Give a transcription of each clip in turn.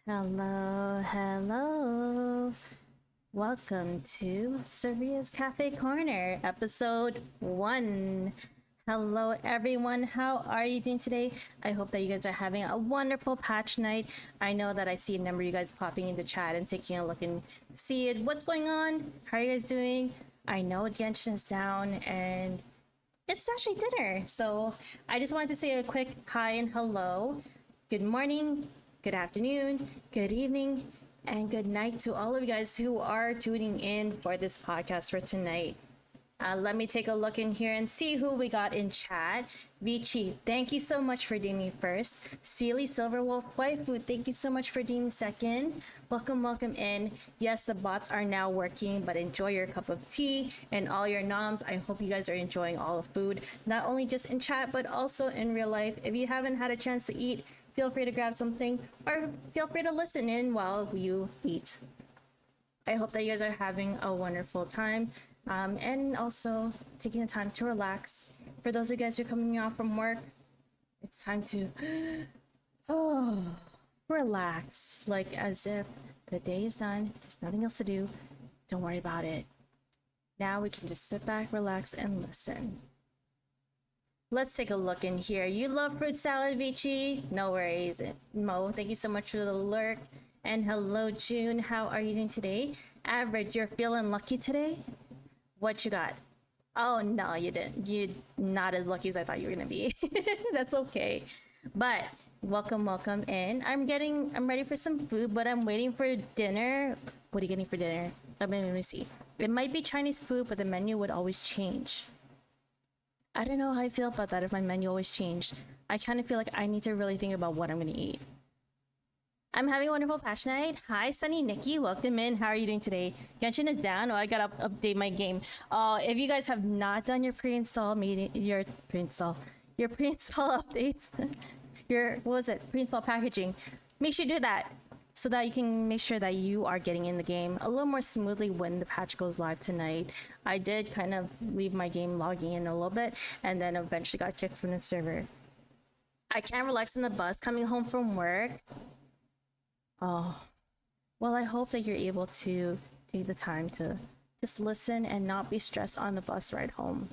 Hello, hello. Welcome to Zaria's Cafe Corner, episode 1. Hello, everyone. How are you doing today? I hope that you guys are having a wonderful patch night. I know that I see a number of you guys popping into chat and taking a look and see it. What's going on? How are you guys doing? I know Genshin is down and it's actually dinner. So I just wanted to say a quick hi and hello. Good morning, good afternoon, good evening, and good night to all of you guys who are tuning in for this podcast for tonight. Let me take a look in here and see who we got in chat. Vici, thank you so much for DMing first. Sealy Silverwolf Waifu, thank you so much for DMing second. Welcome in. Yes, the bots are now working, but enjoy your cup of tea and all your noms. I hope you guys are enjoying all the food, not only just in chat, but also in real life. If you haven't had a chance to eat, feel free to grab something or feel free to listen in while you eat. I hope that you guys are having a wonderful time. And also taking the time to relax. For those of you guys who are coming off from work, it's time to relax, like as if the day is done, there's nothing else to do. Don't worry about it. Now we can just sit back, relax, and listen. Let's take a look in here. You love fruit salad, Vici? No worries. Mo, thank you so much for the lurk. And hello, June. How are you doing today? Average, you're feeling lucky today? What you got? Oh no, you didn't. You're not as lucky as I thought you were gonna be. That's okay. But welcome in. I'm ready for some food, but I'm waiting for dinner. What are you getting for dinner? Let me see. It might be Chinese food, but the menu would always change. I don't know how I feel about that if my menu always changed. I kind of feel like I need to really think about what I'm gonna eat. I'm having a wonderful patch night. Hi, Sunny Nikki. Welcome in. How are you doing today? Genshin is down. Oh, I gotta update my game. If you guys have not done your pre-install updates, pre-install packaging, make sure you do that so that you can make sure that you are getting in the game a little more smoothly when the patch goes live tonight. I did kind of leave my game logging in a little bit and then eventually got kicked from the server. I can't relax in the bus coming home from work. Oh, well, I hope that you're able to take the time to just listen and not be stressed on the bus ride home.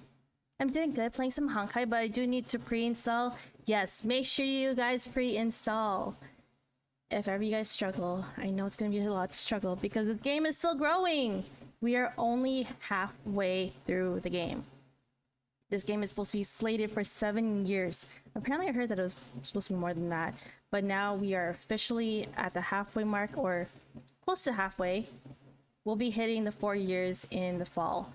I'm doing good playing some Honkai, but I do need to pre-install. Yes, make sure you guys pre-install. If ever you guys struggle, I know it's going to be a lot to struggle because this game is still growing. We are only halfway through the game. This game is supposed to be slated for 7 years. Apparently, I heard that it was supposed to be more than that. But now we are officially at the halfway mark, or close to halfway. We'll be hitting the 4 years in the fall.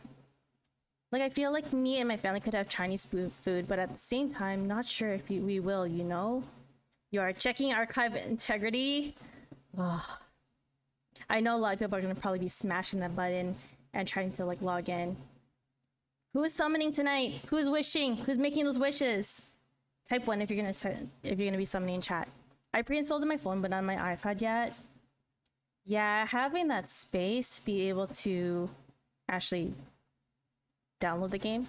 Like, I feel like me and my family could have Chinese food, but at the same time, not sure if we will, you know? You are checking archive integrity. Oh. I know a lot of people are going to probably be smashing that button and trying to, like, log in. Who's summoning tonight? Who's wishing? Who's making those wishes? Type 1 if you're gonna be summoning in chat. I pre-installed on my phone, but not on my iPad yet. Yeah, having that space to be able to actually download the game,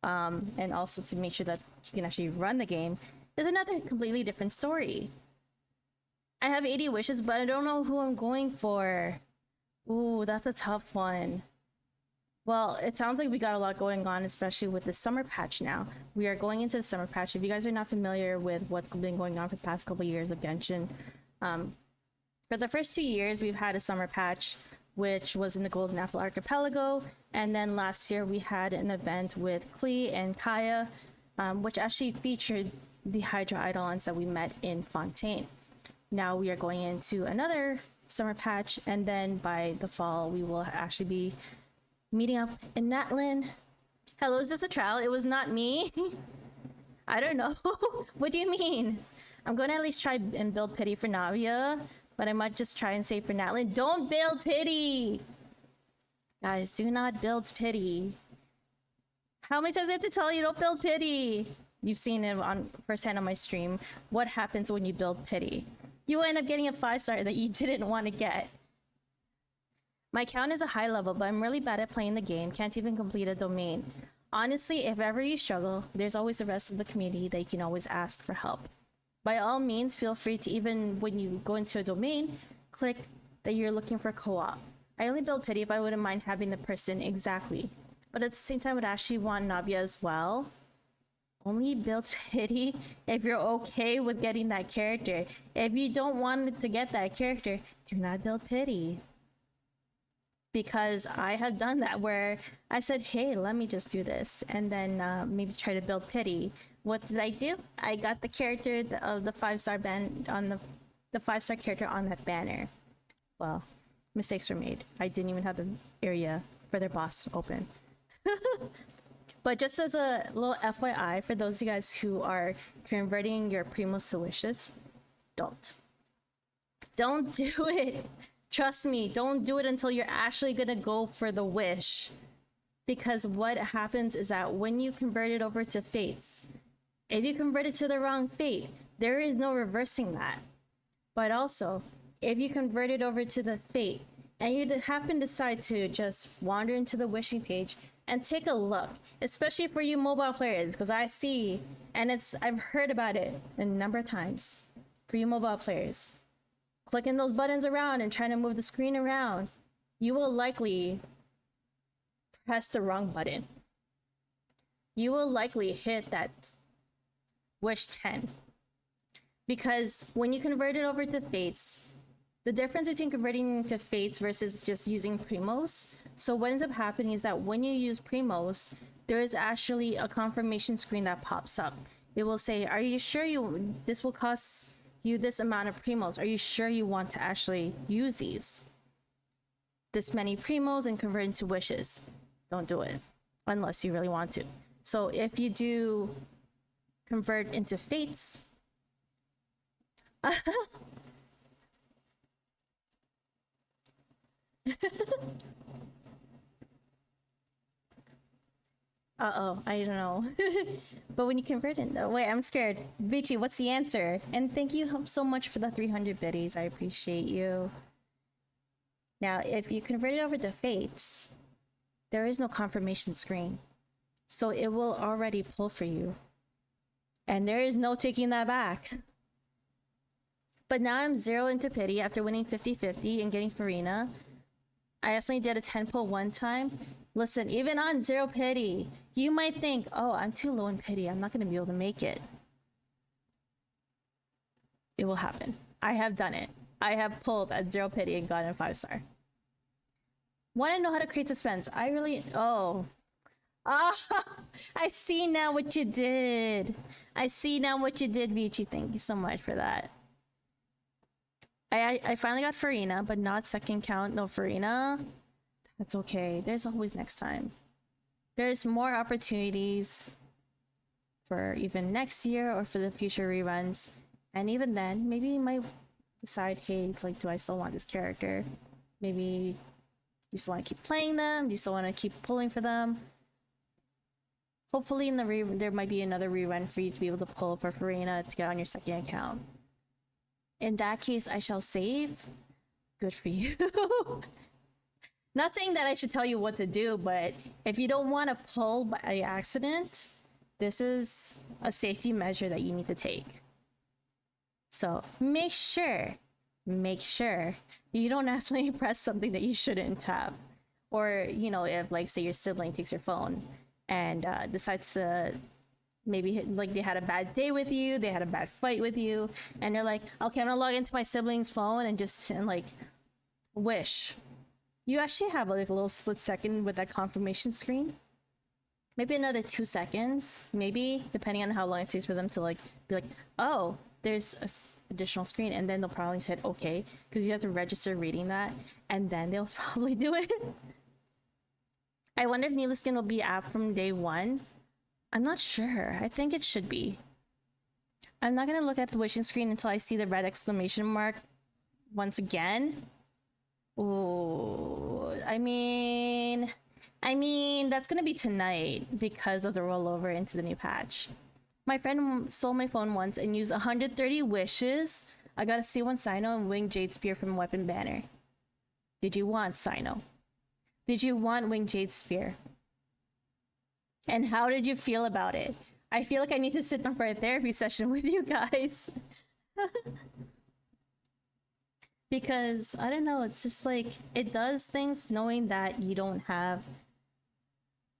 and also to make sure that you can actually run the game, is another completely different story. I have 80 wishes, but I don't know who I'm going for. Ooh, that's a tough one. Well, it sounds like we got a lot going on, especially with the summer patch now. We are going into the summer patch. If you guys are not familiar with what's been going on for the past couple of years of Genshin, for the first 2 years, we've had a summer patch, which was in the Golden Apple Archipelago. And then last year, we had an event with Klee and Kaya, which actually featured the Hydra Eidolons that we met in Fontaine. Now we are going into another summer patch, and then by the fall, we will actually be meeting up in Natlin. Hello, is this a trial? It was not me. I don't know. What do you mean? I'm going to at least try and build pity for Navia, but I might just try and save for Natlin. Don't build pity! Guys, do not build pity. How many times do I have to tell you don't build pity? You've seen it on firsthand on my stream. What happens when you build pity? You end up getting a 5-star that you didn't want to get. My count is a high level, but I'm really bad at playing the game. Can't even complete a domain. Honestly, if ever you struggle, there's always the rest of the community that you can always ask for help. By all means, feel free to, even when you go into a domain, click that you're looking for co-op. I only build pity if I wouldn't mind having the person exactly. But at the same time, I would actually want Nabia as well. Only build pity if you're okay with getting that character. If you don't want to get that character, do not build pity. Because I have done that where I said, hey, let me just do this. And then maybe try to build pity. What did I do? I got the character of the 5-star band on the 5-star character on that banner. Well, mistakes were made. I didn't even have the area for their boss open. But just as a little FYI for those of you guys who are converting your primos to wishes, don't do it. Trust me, don't do it until you're actually gonna go for the wish. Because what happens is that when you convert it over to fates, if you convert it to the wrong fate, there is no reversing that. But also, if you convert it over to the fate and you happen to decide to just wander into the wishing page and take a look, especially for you mobile players, because I see, and I've heard about it a number of times for you mobile players, clicking those buttons around and trying to move the screen around, you will likely press the wrong button. You will likely hit that wish 10. Because when you convert it over to fates, the difference between converting to fates versus just using primos, so what ends up happening is that when you use primos, there is actually a confirmation screen that pops up. It will say, are you sure this will cost you this amount of primos? Are you sure you want to actually use this many primos and convert into wishes? Don't do it unless you really want to. So if you do convert into fates, uh-oh, I don't know. But when you convert it, wait, I'm scared. Vici, what's the answer? And thank you so much for the 300 biddies. I appreciate you. Now, if you convert it over to fates, there is no confirmation screen. So it will already pull for you. And there is no taking that back. But now I'm 0 into pity after winning 50-50 and getting Farina. I actually did a 10 pull one time. Listen, even on 0 pity, you might think, oh, I'm too low in pity. I'm not going to be able to make it. It will happen. I have done it. I have pulled at 0 pity and gotten a 5-star. Want to know how to create suspense? I really... Oh. Ah, I see now what you did. I see now what you did, Vici. Thank you so much for that. I finally got Farina, but not second count. No Farina. That's okay. There's always next time. There's more opportunities for even next year or for the future reruns. And even then, maybe you might decide, hey, like, do I still want this character? Maybe you still want to keep playing them? Do you still want to keep pulling for them? Hopefully in the there might be another rerun for you to be able to pull for Farina to get on your second account. In that case, I shall save. Good for you. Nothing that I should tell you what to do, but if you don't want to pull by accident, this is a safety measure that you need to take. So make sure you don't accidentally press something that you shouldn't have. Or, you know, if, like, say your sibling takes your phone and decides to maybe, like, they had a bad day with you, they had a bad fight with you, and they're like, okay, I'm gonna log into my sibling's phone and like wish. You actually have like a little split second with that confirmation screen. Maybe another 2 seconds, maybe, depending on how long it takes for them to like be like, oh, there's a additional screen, and then they'll probably say okay, because you have to register reading that, and then they'll probably do it. I wonder if Needless Skin will be app from day one. I'm not sure. I think it should be. I'm not gonna look at the wishing screen until I see the red exclamation mark once again. Oh, I mean, that's gonna be tonight because of the rollover into the new patch. My friend stole my phone once and used 130 wishes. I got a C1 Sino and Winged Jade Spear from Weapon Banner. Did you want Sino? Did you want Winged Jade Spear? And how did you feel about it? I feel like I need to sit down for a therapy session with you guys. Because I don't know, it's just like it does things knowing that you don't have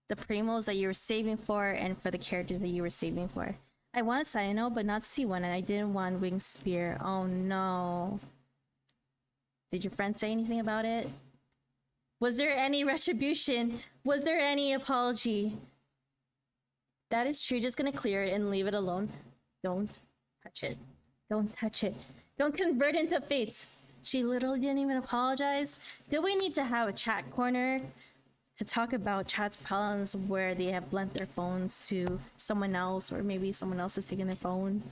the primos that you were saving for and for the characters that you were saving for. I wanted Cyano, but not C1, and I didn't want Wing Spear. Oh no. Did your friend say anything about it? Was there any retribution? Was there any apology? That is true. Just gonna clear it and leave it alone. Don't touch it. Don't touch it. Don't convert into fates. She literally didn't even apologize. Do we need to have a chat corner to talk about chat's problems where they have lent their phones to someone else, or maybe someone else has taken their phone?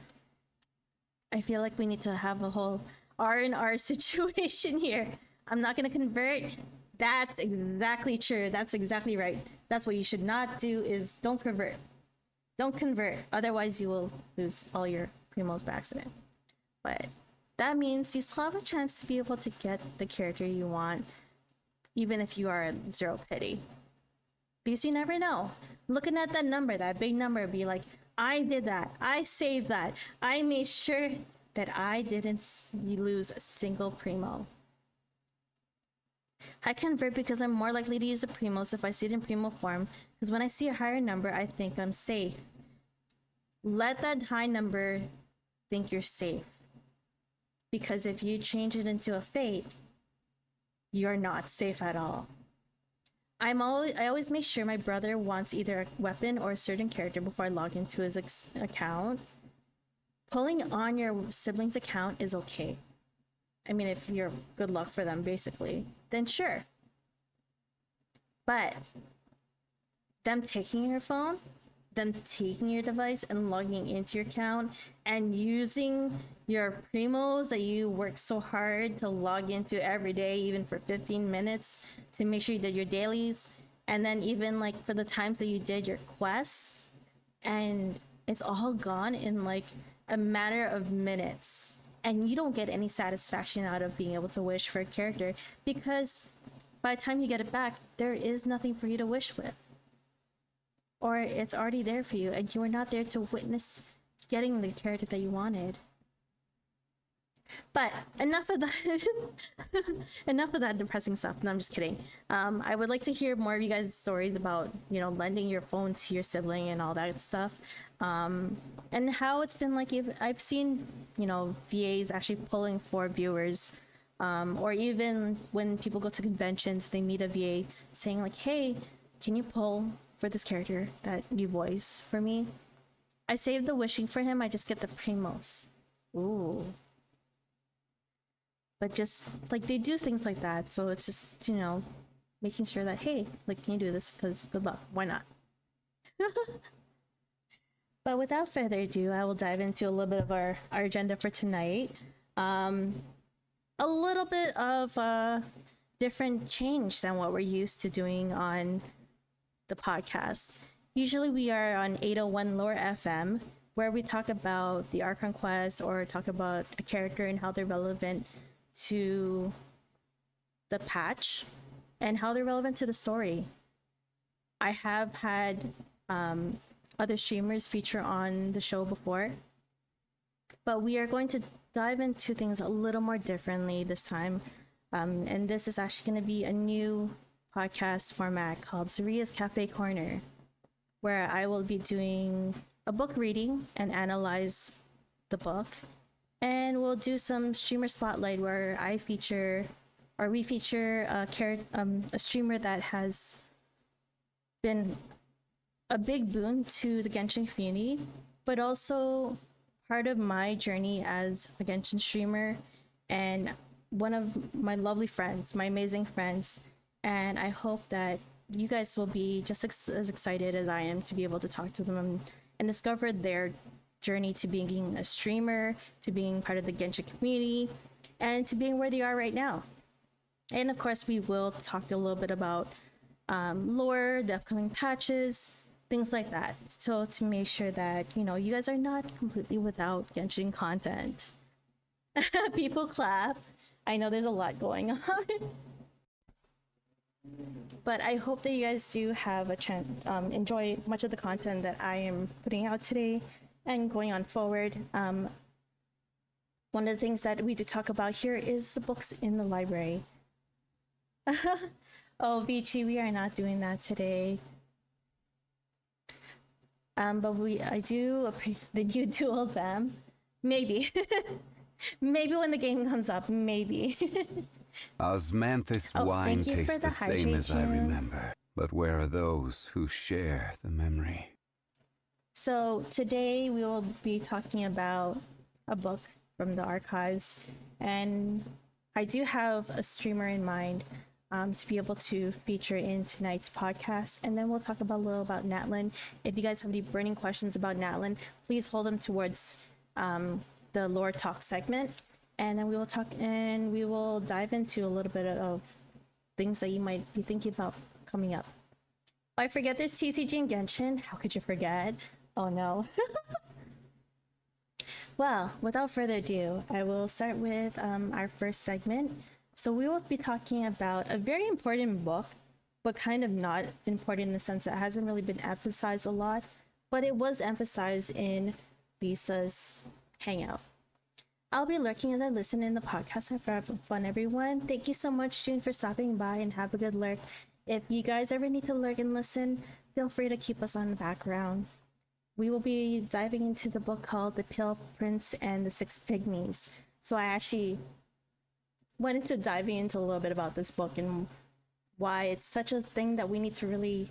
I feel like we need to have a whole R&R situation here. I'm not gonna convert. That's exactly true. That's exactly right. That's what you should not do, is don't convert. Don't convert. Otherwise you will lose all your primos by accident. But that means you still have a chance to be able to get the character you want, even if you are at 0 pity. Because you never know. Looking at that number, that big number, be like, I did that. I saved that. I made sure that I didn't lose a single primo. I convert because I'm more likely to use the primos if I see it in primo form, because when I see a higher number, I think I'm safe. Let that high number think you're safe. Because if you change it into a fate, you're not safe at all. I always make sure my brother wants either a weapon or a certain character before I log into his account. Pulling on your sibling's account is okay. I mean, if you're good luck for them, basically, then sure. But them taking your phone, them taking your device and logging into your account and using your primos that you work so hard to log into every day, even for 15 minutes, to make sure you did your dailies, and then even like for the times that you did your quests, and it's all gone in like a matter of minutes, and you don't get any satisfaction out of being able to wish for a character, because by the time you get it back, there is nothing for you to wish with, or it's already there for you and you were not there to witness getting the character that you wanted. But enough of that. Enough of that depressing stuff. No, I'm just kidding. I would like to hear more of you guys' stories about, you know, lending your phone to your sibling and all that stuff, and how it's been like. I've seen, you know, VAs actually pulling for viewers, or even when people go to conventions, they meet a VA saying like, "Hey, can you pull for this character that you voice for me?" I save the wishing for him. I just get the primos. Ooh. But just like they do things like that, so it's just, you know, making sure that, hey, like, can you do this, because good luck, why not? But without further ado, I will dive into a little bit of our agenda for tonight. A little bit of a different change than what we're used to doing on the podcast. Usually we are on 801 Lore FM, where we talk about the Archon quest or talk about a character and how they're relevant to the patch and how they're relevant to the story. I have had other streamers feature on the show before, but we are going to dive into things a little more differently this time. And this is actually going to be a new podcast format called Zaria's Cafe Corner, where I will be doing a book reading and analyze the book. And we'll do some streamer spotlight where I feature, or we feature a streamer that has been a big boon to the Genshin community, but also part of my journey as a Genshin streamer and one of my lovely friends, my amazing friends. And I hope that you guys will be just as excited as I am to be able to talk to them and discover their journey to being a streamer, to being part of the Genshin community, and to being where they are right now. And of course, we will talk a little bit about lore, the upcoming patches, things like that. So to make sure that, you know, you guys are not completely without Genshin content. People clap. I know there's a lot going on. But I hope that you guys do have a chance, enjoy much of the content that I am putting out today and going on forward. One of the things that we do talk about here is the books in the library. Oh, Vici, we are not doing that today. But I do that you duel them. Maybe. Maybe when the game comes up, maybe. Osmanthus wine thank you for tastes the same as I hydration. remember. But where are those who share the memory? So today we will be talking about a book from the archives, and I do have a streamer in mind to be able to feature in tonight's podcast, and then we'll talk about a little about Natlin. If you guys have any burning questions about Natlin, please hold them towards the lore talk segment, and then we will talk and we will dive into a little bit of things that you might be thinking about coming up. Oh, I forget there's TCG and Genshin. How could you forget? Oh no. Well, without further ado, I will start with our first segment. So we will be talking about a very important book, but kind of not important in the sense that it hasn't really been emphasized a lot, but it was emphasized in Lisa's hangout. I'll be lurking as I listen in the podcast. Have fun, everyone. Thank you so much, June, for stopping by, and have a good lurk. If you guys ever need to lurk and listen, feel free to keep us on the background. We will be diving into the book called The Pale Prince and the Six Pygmies. So I actually went into diving into a little bit about this book and why it's such a thing that we need to really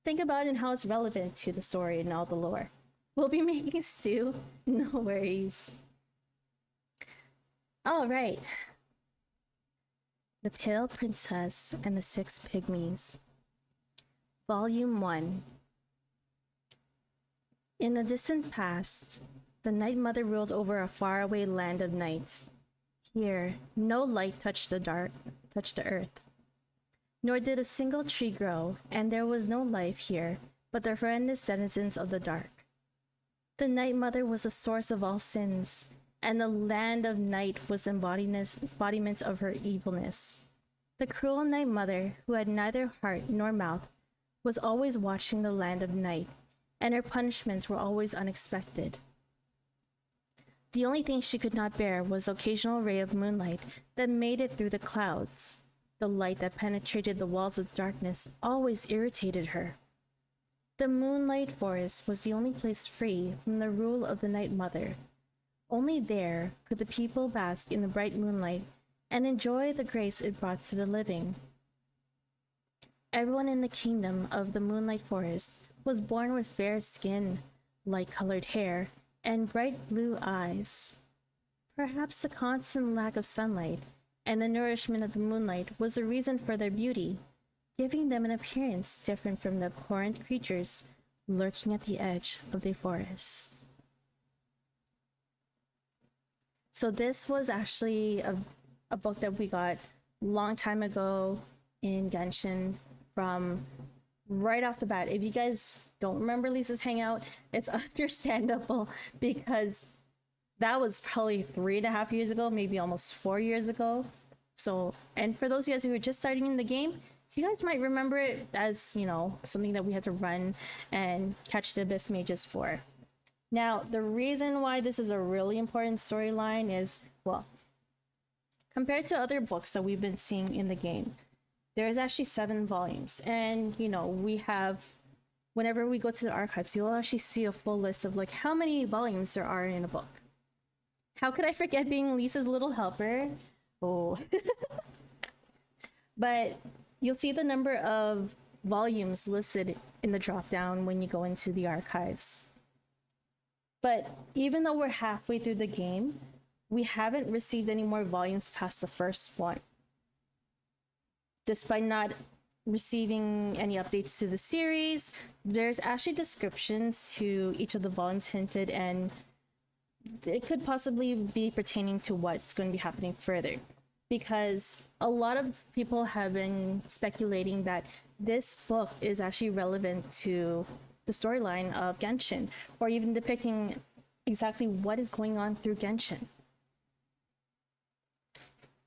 think about and how it's relevant to the story and all the lore. We'll be making stew, no worries. All right. The Pale Princess and the Six Pygmies. Volume 1. In the distant past, the Night Mother ruled over a faraway land of night. Here, no light touched the earth. Nor did a single tree grow, and there was no life here, but the horrendous denizens of the dark. The Night Mother was the source of all sins, and the land of night was the embodiment of her evilness. The cruel Night Mother, who had neither heart nor mouth, was always watching the land of night, and her punishments were always unexpected. The only thing she could not bear was the occasional ray of moonlight that made it through the clouds. The light that penetrated the walls of darkness always irritated her. The Moonlight Forest was the only place free from the rule of the Night Mother. Only there could the people bask in the bright moonlight and enjoy the grace it brought to the living. Everyone in the kingdom of the Moonlight Forest was born with fair skin, light-colored hair, and bright blue eyes. Perhaps the constant lack of sunlight and the nourishment of the moonlight was the reason for their beauty, giving them an appearance different from the abhorrent creatures lurking at the edge of the forest. So this was actually a book that we got a long time ago in Genshin from right off the bat. If you guys don't remember Lisa's Hangout, it's understandable because that was probably 3.5 years ago, maybe almost 4 years ago. So, and for those of you guys who are just starting in the game, you guys might remember it as, you know, something that we had to run and catch the Abyss Mages for. Now, the reason why this is a really important storyline is, well, compared to other books that we've been seeing in the game, there's actually 7 volumes. And, you know, we have, whenever we go to the archives, you'll actually see a full list of like how many volumes there are in a book. How could I forget being Lisa's little helper? Oh. But you'll see the number of volumes listed in the drop down when you go into the archives. But even though we're halfway through the game, we haven't received any more volumes past the first one. Despite not receiving any updates to the series, there's actually descriptions to each of the volumes hinted, and it could possibly be pertaining to what's going to be happening further. Because a lot of people have been speculating that this book is actually relevant to the storyline of Genshin, or even depicting exactly what is going on through Genshin.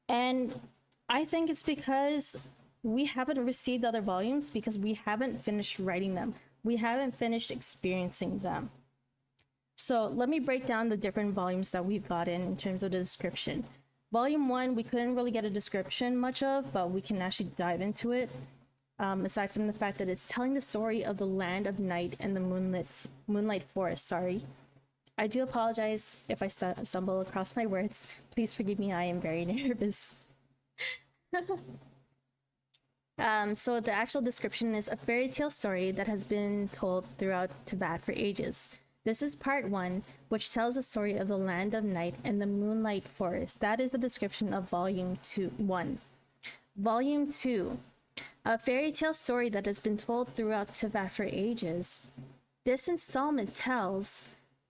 And I think it's because we haven't received other volumes because we haven't finished writing them. We haven't finished experiencing them. So let me break down the different volumes that we've gotten in terms of the description. Volume 1, we couldn't really get a description much of, but we can actually dive into it. Aside from the fact that it's telling the story of the land of night and the moonlight forest. Sorry, I do apologize if I stumble across my words. Please forgive me. I am very nervous. So the actual description is a fairy tale story that has been told throughout Tibet for ages. This is part 1, which tells the story of the land of night and the moonlight forest. That is the description of volume 1. Volume 2, a fairy tale story that has been told throughout Tibet for ages. This installment tells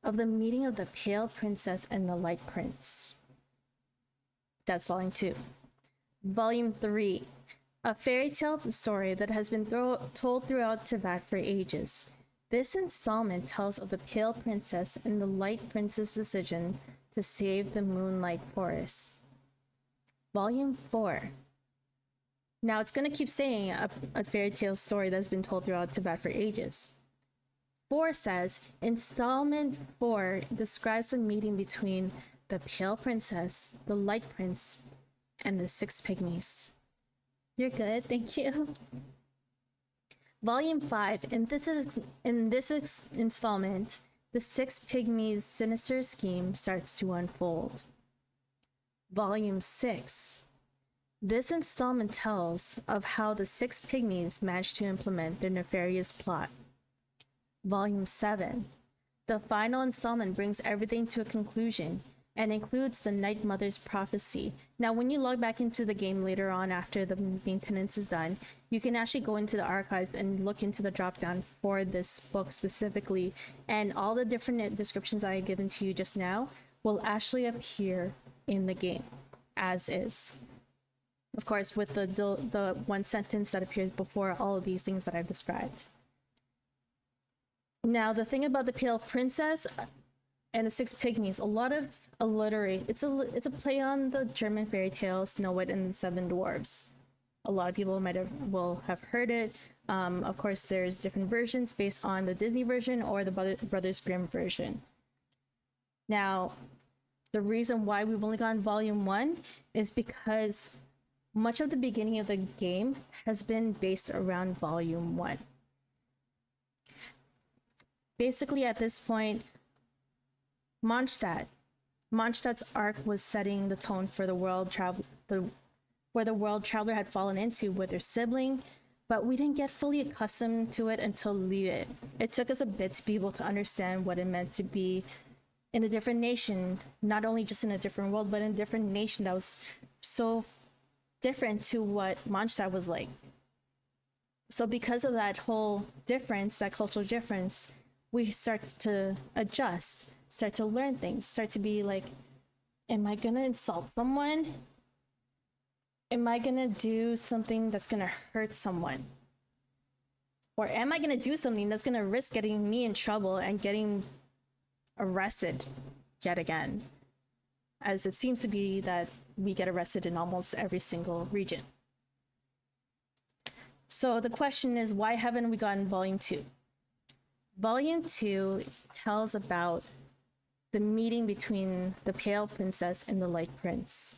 of the meeting of the Pale Princess and the Light Prince. That's volume 2. Volume 3, a fairy tale story that has been told throughout Tibet for ages. This installment tells of the Pale Princess and the Light Prince's decision to save the Moonlight Forest. Volume 4. Now it's going to keep saying a fairy tale story that's been told throughout Tibet for ages. 4 says, Installment 4 describes the meeting between the Pale Princess, the Light Prince, and the Six Pygmies. You're good, thank you. Volume 5, in this installment, the Six Pygmies' sinister scheme starts to unfold. Volume 6. This installment tells of how the Six Pygmies managed to implement their nefarious plot. Volume 7. The final installment brings everything to a conclusion and includes the Night Mother's prophecy. Now, when you log back into the game later on after the maintenance is done, you can actually go into the archives and look into the dropdown for this book specifically, and all the different descriptions I have given to you just now will actually appear in the game as is. Of course, with the one sentence that appears before all of these things that I've described. Now, the thing about the Pale Princess and the Six Pygmies, a lot of alliterate. It's a play on the German fairy tale Snow White and the Seven Dwarfs. A lot of people will have heard it. Of course, there's different versions based on the Disney version or the Brothers Grimm version. Now, the reason why we've only gotten volume 1 is because much of the beginning of the game has been based around volume 1. Basically, at this point, Mondstadt's arc was setting the tone for the world traveler had fallen into with their sibling, but we didn't get fully accustomed to it until Leave It. It took us a bit to be able to understand what it meant to be in a different nation, not only just in a different world, but in a different nation that was so different to what Mondstadt was like. So because of that whole difference, that cultural difference, we start to adjust, start to learn things, start to be like, am I gonna insult someone? Am I gonna do something that's gonna hurt someone? Or am I gonna do something that's gonna risk getting me in trouble and getting arrested yet again? As it seems to be that we get arrested in almost every single region. So the question is, why haven't we gotten volume 2? Volume 2 tells about the meeting between the Pale Princess and the Light Prince.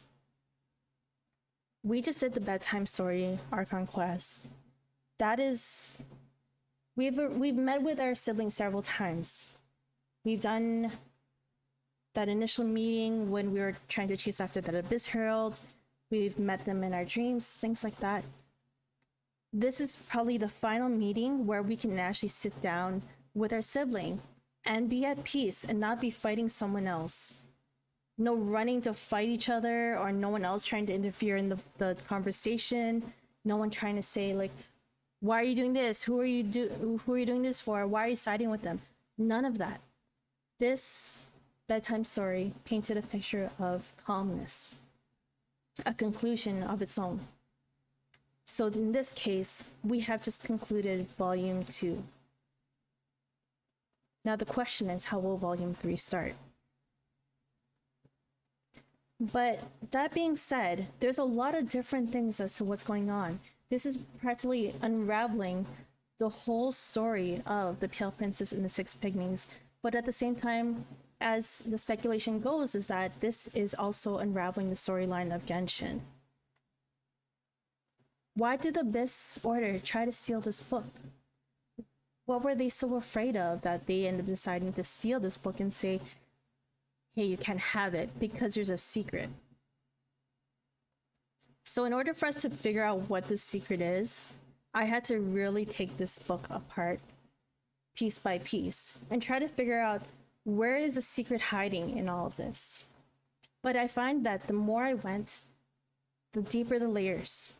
We just did the bedtime story Archon quest. That is, we've met with our siblings several times. We've done that initial meeting when we were trying to chase after that Abyss Herald. We've met them in our dreams, things like that. This is probably the final meeting where we can actually sit down with our sibling and be at peace and not be fighting someone else. No running to fight each other, or no one else trying to interfere in the conversation. No one trying to say like, why are you doing this? Who are you doing this for? Why are you siding with them? None of that. This bedtime story painted a picture of calmness, a conclusion of its own. So in this case, we have just concluded volume 2. Now the question is, how will volume 3 start? But that being said, there's a lot of different things as to what's going on. This is practically unraveling the whole story of the Pale Princess and the Six Pygmies. But at the same time, as the speculation goes, is that this is also unraveling the storyline of Genshin. Why did the Abyss Order try to steal this book? What were they so afraid of that they ended up deciding to steal this book and say, hey, you can't have it because there's a secret? So in order for us to figure out what this secret is, I had to really take this book apart piece by piece and try to figure out where is the secret hiding in all of this. But I find that the more I went, the deeper the layers,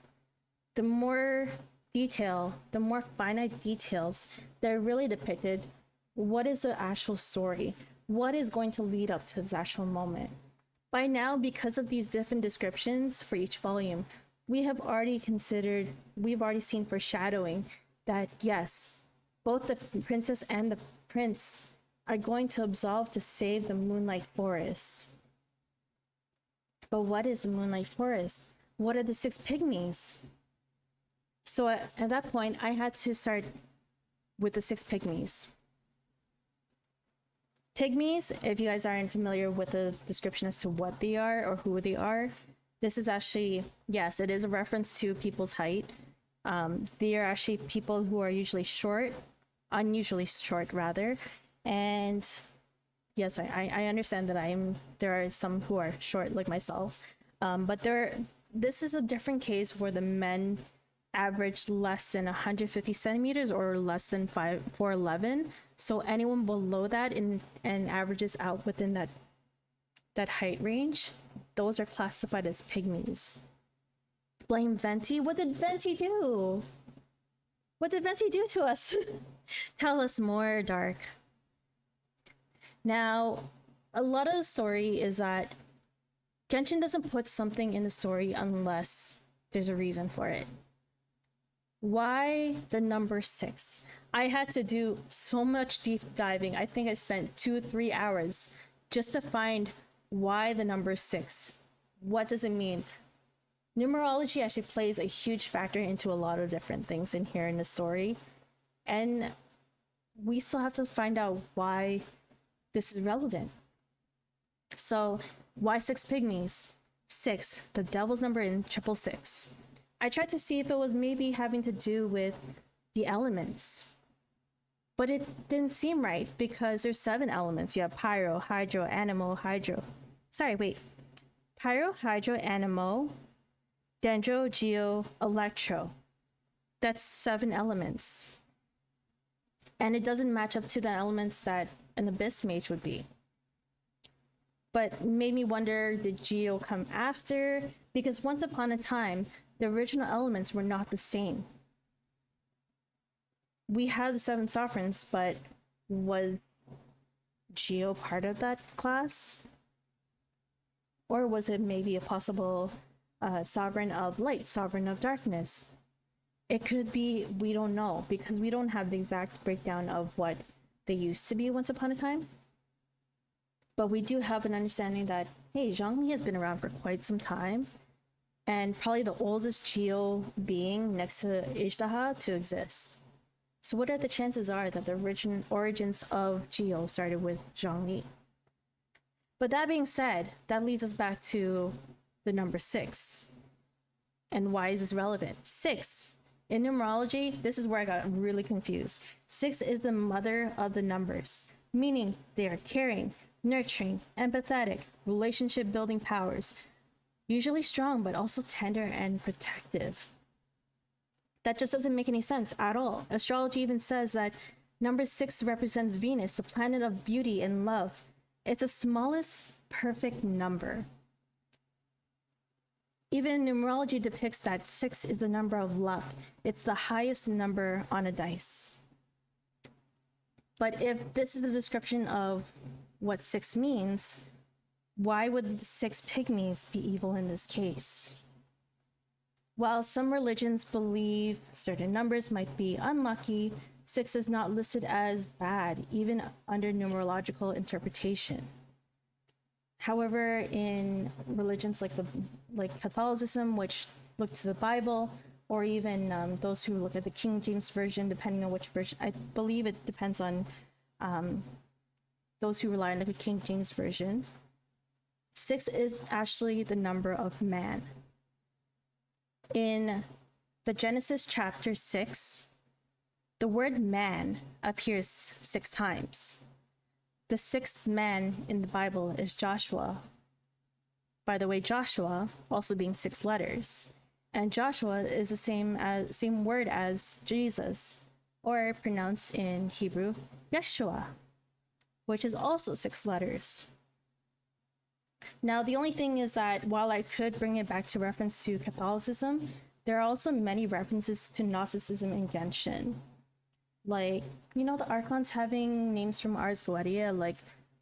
the more detail, the more finite details that are really depicted. What is the actual story? What is going to lead up to this actual moment? By now, because of these different descriptions for each volume, we've already seen foreshadowing that yes, both the princess and the prince are going to absolve to save the Moonlight Forest. But what is the Moonlight Forest? What are the Six Pygmies? So at that point, I had to start with the Six Pygmies. Pygmies, if you guys aren't familiar with the description as to what they are or who they are, this is actually, yes, it is a reference to people's height. They are actually people who are usually short, unusually short rather. And yes, I understand that there are some who are short like myself. But this is a different case where the men averaged less than 150 centimeters or less than 4'11". So anyone below that and averages out within that height range, those are classified as pygmies. Blame Venti? What did Venti do? What did Venti do to us? Tell us more, Dark. Now, a lot of the story is that Genshin doesn't put something in the story unless there's a reason for it. Why the number 6? I had to do so much deep diving. I think I spent 2-3 hours just to find why the number 6. What does it mean? Numerology actually plays a huge factor into a lot of different things in here in the story. And we still have to find out why this is relevant. So, why 6 pygmies? 6, the devil's number in 666. I tried to see if it was maybe having to do with the elements. But it didn't seem right because there's 7 elements. You have pyro, hydro, anemo, hydro. Sorry, wait. Pyro, hydro, anemo, dendro, geo, electro. That's 7 elements. And it doesn't match up to the elements that an abyss mage would be. But made me wonder, did geo come after? Because once upon a time, the original elements were not the same. We had the 7 sovereigns, but was Geo part of that class? Or was it maybe a possible sovereign of light, sovereign of darkness? It could be, we don't know, because we don't have the exact breakdown of what they used to be once upon a time. But we do have an understanding that, hey, Zhongli has been around for quite some time, and probably the oldest Geo being next to Ishtaha to exist. So what are the chances are that the origins of Geo started with Zhongli? But that being said, that leads us back to the number 6. And why is this relevant? 6. In numerology, this is where I got really confused. 6 is the mother of the numbers, meaning they are caring, nurturing, empathetic, relationship building powers, usually strong, but also tender and protective. That just doesn't make any sense at all. Astrology even says that number 6 represents Venus, the planet of beauty and love. It's the smallest perfect number. Even numerology depicts that 6 is the number of luck. It's the highest number on a dice. But if this is the description of what 6 means, why would the 6 pygmies be evil in this case? While some religions believe certain numbers might be unlucky, 6 is not listed as bad, even under numerological interpretation. However, in religions like Catholicism, which look to the Bible, or even those who look at the King James version, depending on which version. I believe it depends on those who rely on the King James version. 6 is actually the number of man. In the Genesis chapter 6, the word man appears 6 times. The 6th man in the Bible is Joshua. By the way, Joshua also being 6 letters. And Joshua is the same word as Jesus, or pronounced in Hebrew, Yeshua, which is also 6 letters. Now, the only thing is that while I could bring it back to reference to Catholicism, there are also many references to Gnosticism in Genshin. Like, you know, the Archons having names from Ars Goetia, like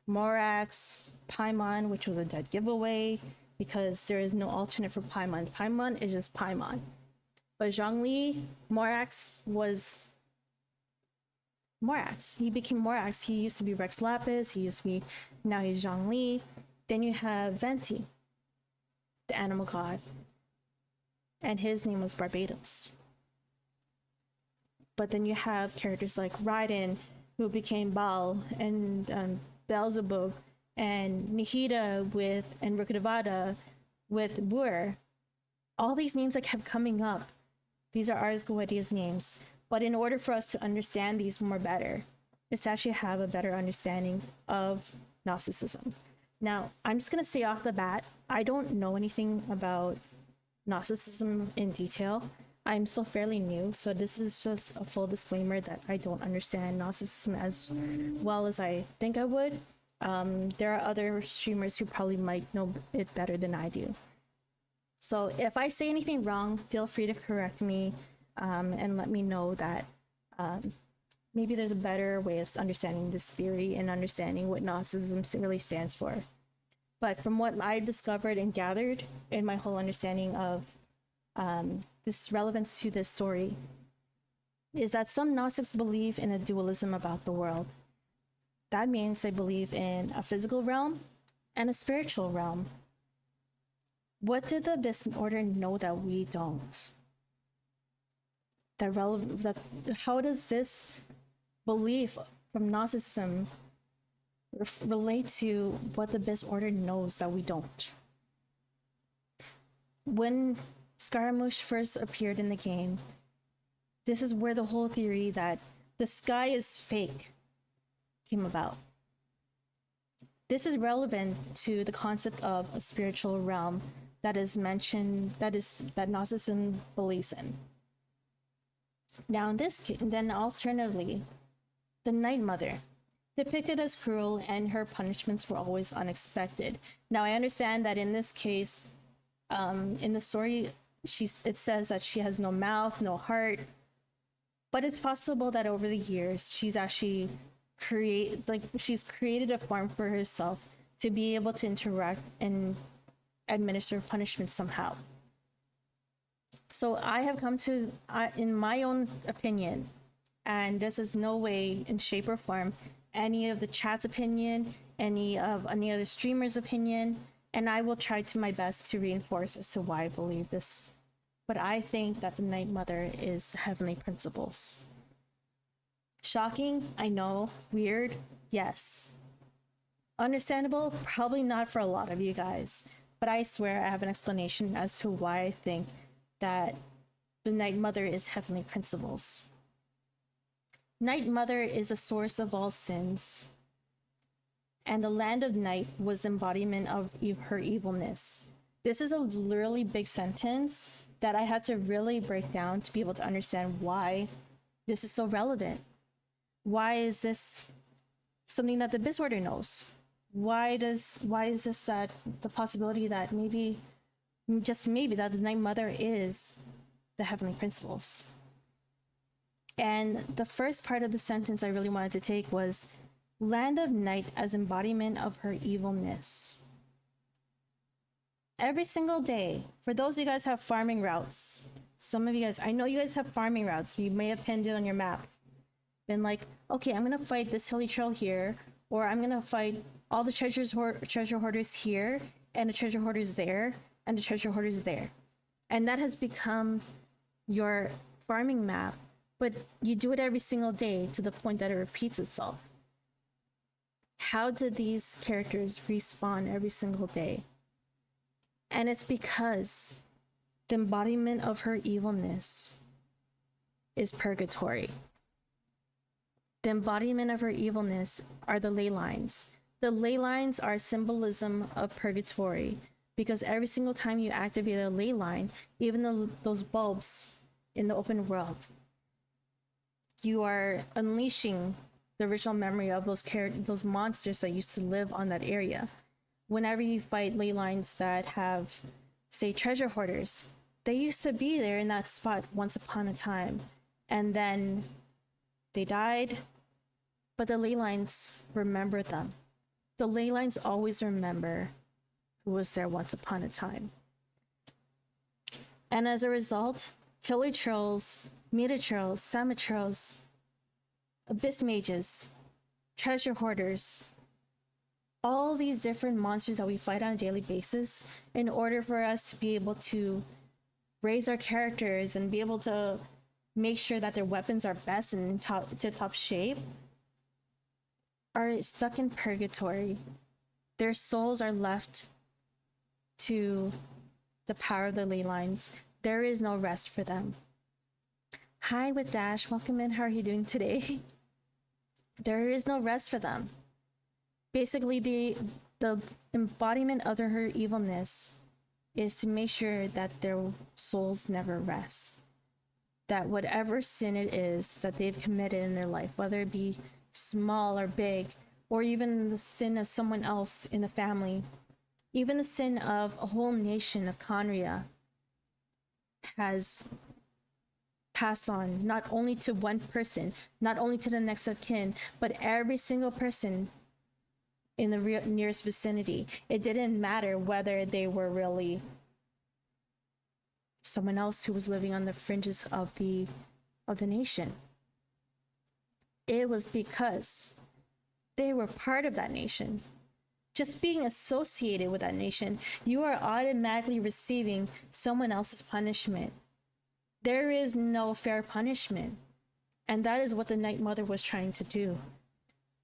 Morax, Paimon, which was a dead giveaway, because there is no alternate for Paimon. Paimon is just Paimon. But Zhongli, Morax was Morax. He became Morax. He used to be Rex Lapis. Now he's Zhongli. Then you have Venti, the animal god. And his name was Barbados. But then you have characters like Raiden, who became Baal, and Beelzebub, and Nihida and Rukkhadevata with Bur. All these names that kept coming up, these are Ars Goetia's names. But in order for us to understand these more better, is to actually have a better understanding of Gnosticism. Now, I'm just going to say off the bat, I don't know anything about Gnosticism in detail. I'm still fairly new, so this is just a full disclaimer that I don't understand Gnosticism as well as I think I would. There are other streamers who probably might know it better than I do. So if I say anything wrong, feel free to correct me and let me know that maybe there's a better way of understanding this theory and understanding what Gnosticism really stands for. But from what I discovered and gathered in my whole understanding of this relevance to this story, is that some Gnostics believe in a dualism about the world. That means they believe in a physical realm and a spiritual realm. What did the Abyss Order know that we don't? How does this belief from Gnosticism relate to what the Abyss Order knows that we don't? When Scaramouche first appeared in the game, this is where the whole theory that the sky is fake came about. This is relevant to the concept of a spiritual realm that is mentioned, that Gnosticism believes in. Now, in this case, then alternatively, the Night Mother, depicted as cruel, and her punishments were always unexpected. Now, I understand that in this case, in the story, it says that she has no mouth, no heart, but it's possible that over the years she's actually created a form for herself to be able to interact and administer punishment somehow. So I have come to, in my own opinion, and this is no way in shape or form any of the chat's opinion, any other streamer's opinion, and I will try to my best to reinforce as to why I believe this. But I think that the Night Mother is the heavenly principles. Shocking, I know. Weird, yes. Understandable, probably not for a lot of you guys, but I swear I have an explanation as to why I think that the Night Mother is heavenly principles. Night Mother is the source of all sins, and the land of night was the embodiment of her evilness. This is a literally big sentence that I had to really break down to be able to understand why this is so relevant. Why is this something that the Abyss Order knows? Why is this that the possibility that maybe, just maybe, that the Night Mother is the heavenly principles? And the first part of the sentence I really wanted to take was land of night as embodiment of her evilness. Every single day, for those of you guys who have farming routes, some of you guys, I know you guys have farming routes. You may have pinned it on your maps. Been like, okay, I'm gonna fight this hilly trail here, or I'm gonna fight all the treasure hoarders here, and the treasure hoarders there, and the treasure hoarders there. And that has become your farming map, but you do it every single day to the point that it repeats itself. How did these characters respawn every single day? And it's because the embodiment of her evilness is purgatory. The embodiment of her evilness are the ley lines. The ley lines are symbolism of purgatory, because every single time you activate a ley line, even those bulbs in the open world, you are unleashing the original memory of those monsters that used to live on that area. Whenever you fight ley lines that have, say, treasure hoarders, they used to be there in that spot once upon a time, and then they died, but the ley lines remember them. The ley lines always remember who was there once upon a time. And as a result, hilly trolls, meta trolls, sama trolls, abyss mages, treasure hoarders, all these different monsters that we fight on a daily basis, in order for us to be able to raise our characters and be able to make sure that their weapons are best and in tip-top shape, are stuck in purgatory. Their souls are left to the power of the ley lines. There is no rest for them. Hi with Dash, welcome in. How are you doing today? There is no rest for them. Basically, the embodiment of her evilness is to make sure that their souls never rest. That whatever sin it is that they've committed in their life, whether it be small or big, or even the sin of someone else in the family, even the sin of a whole nation of Conria, has passed on not only to one person, not only to the next of kin, but every single person in the nearest vicinity. It didn't matter whether they were really someone else who was living on the fringes of the nation. It was because they were part of that nation. Just being associated with that nation, you are automatically receiving someone else's punishment. There is no fair punishment. And that is what the Night Mother was trying to do.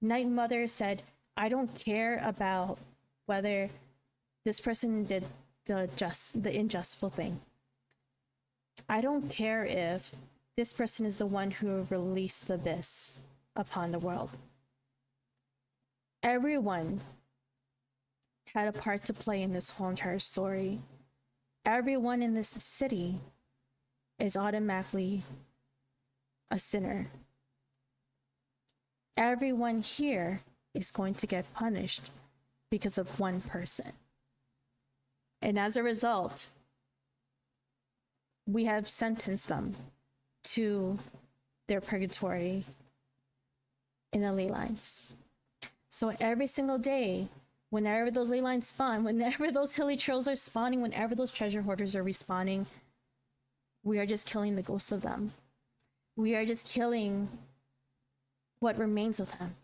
Night Mother said, I don't care about whether this person did the unjustful thing. I don't care if this person is the one who released the abyss upon the world. Everyone had a part to play in this whole entire story. Everyone in this city is automatically a sinner. Everyone here is going to get punished because of one person. And as a result, we have sentenced them to their purgatory in the ley lines. So every single day, whenever those ley lines spawn, whenever those hilly trolls are spawning, whenever those treasure hoarders are respawning, we are just killing the ghost of them. We are just killing what remains of them.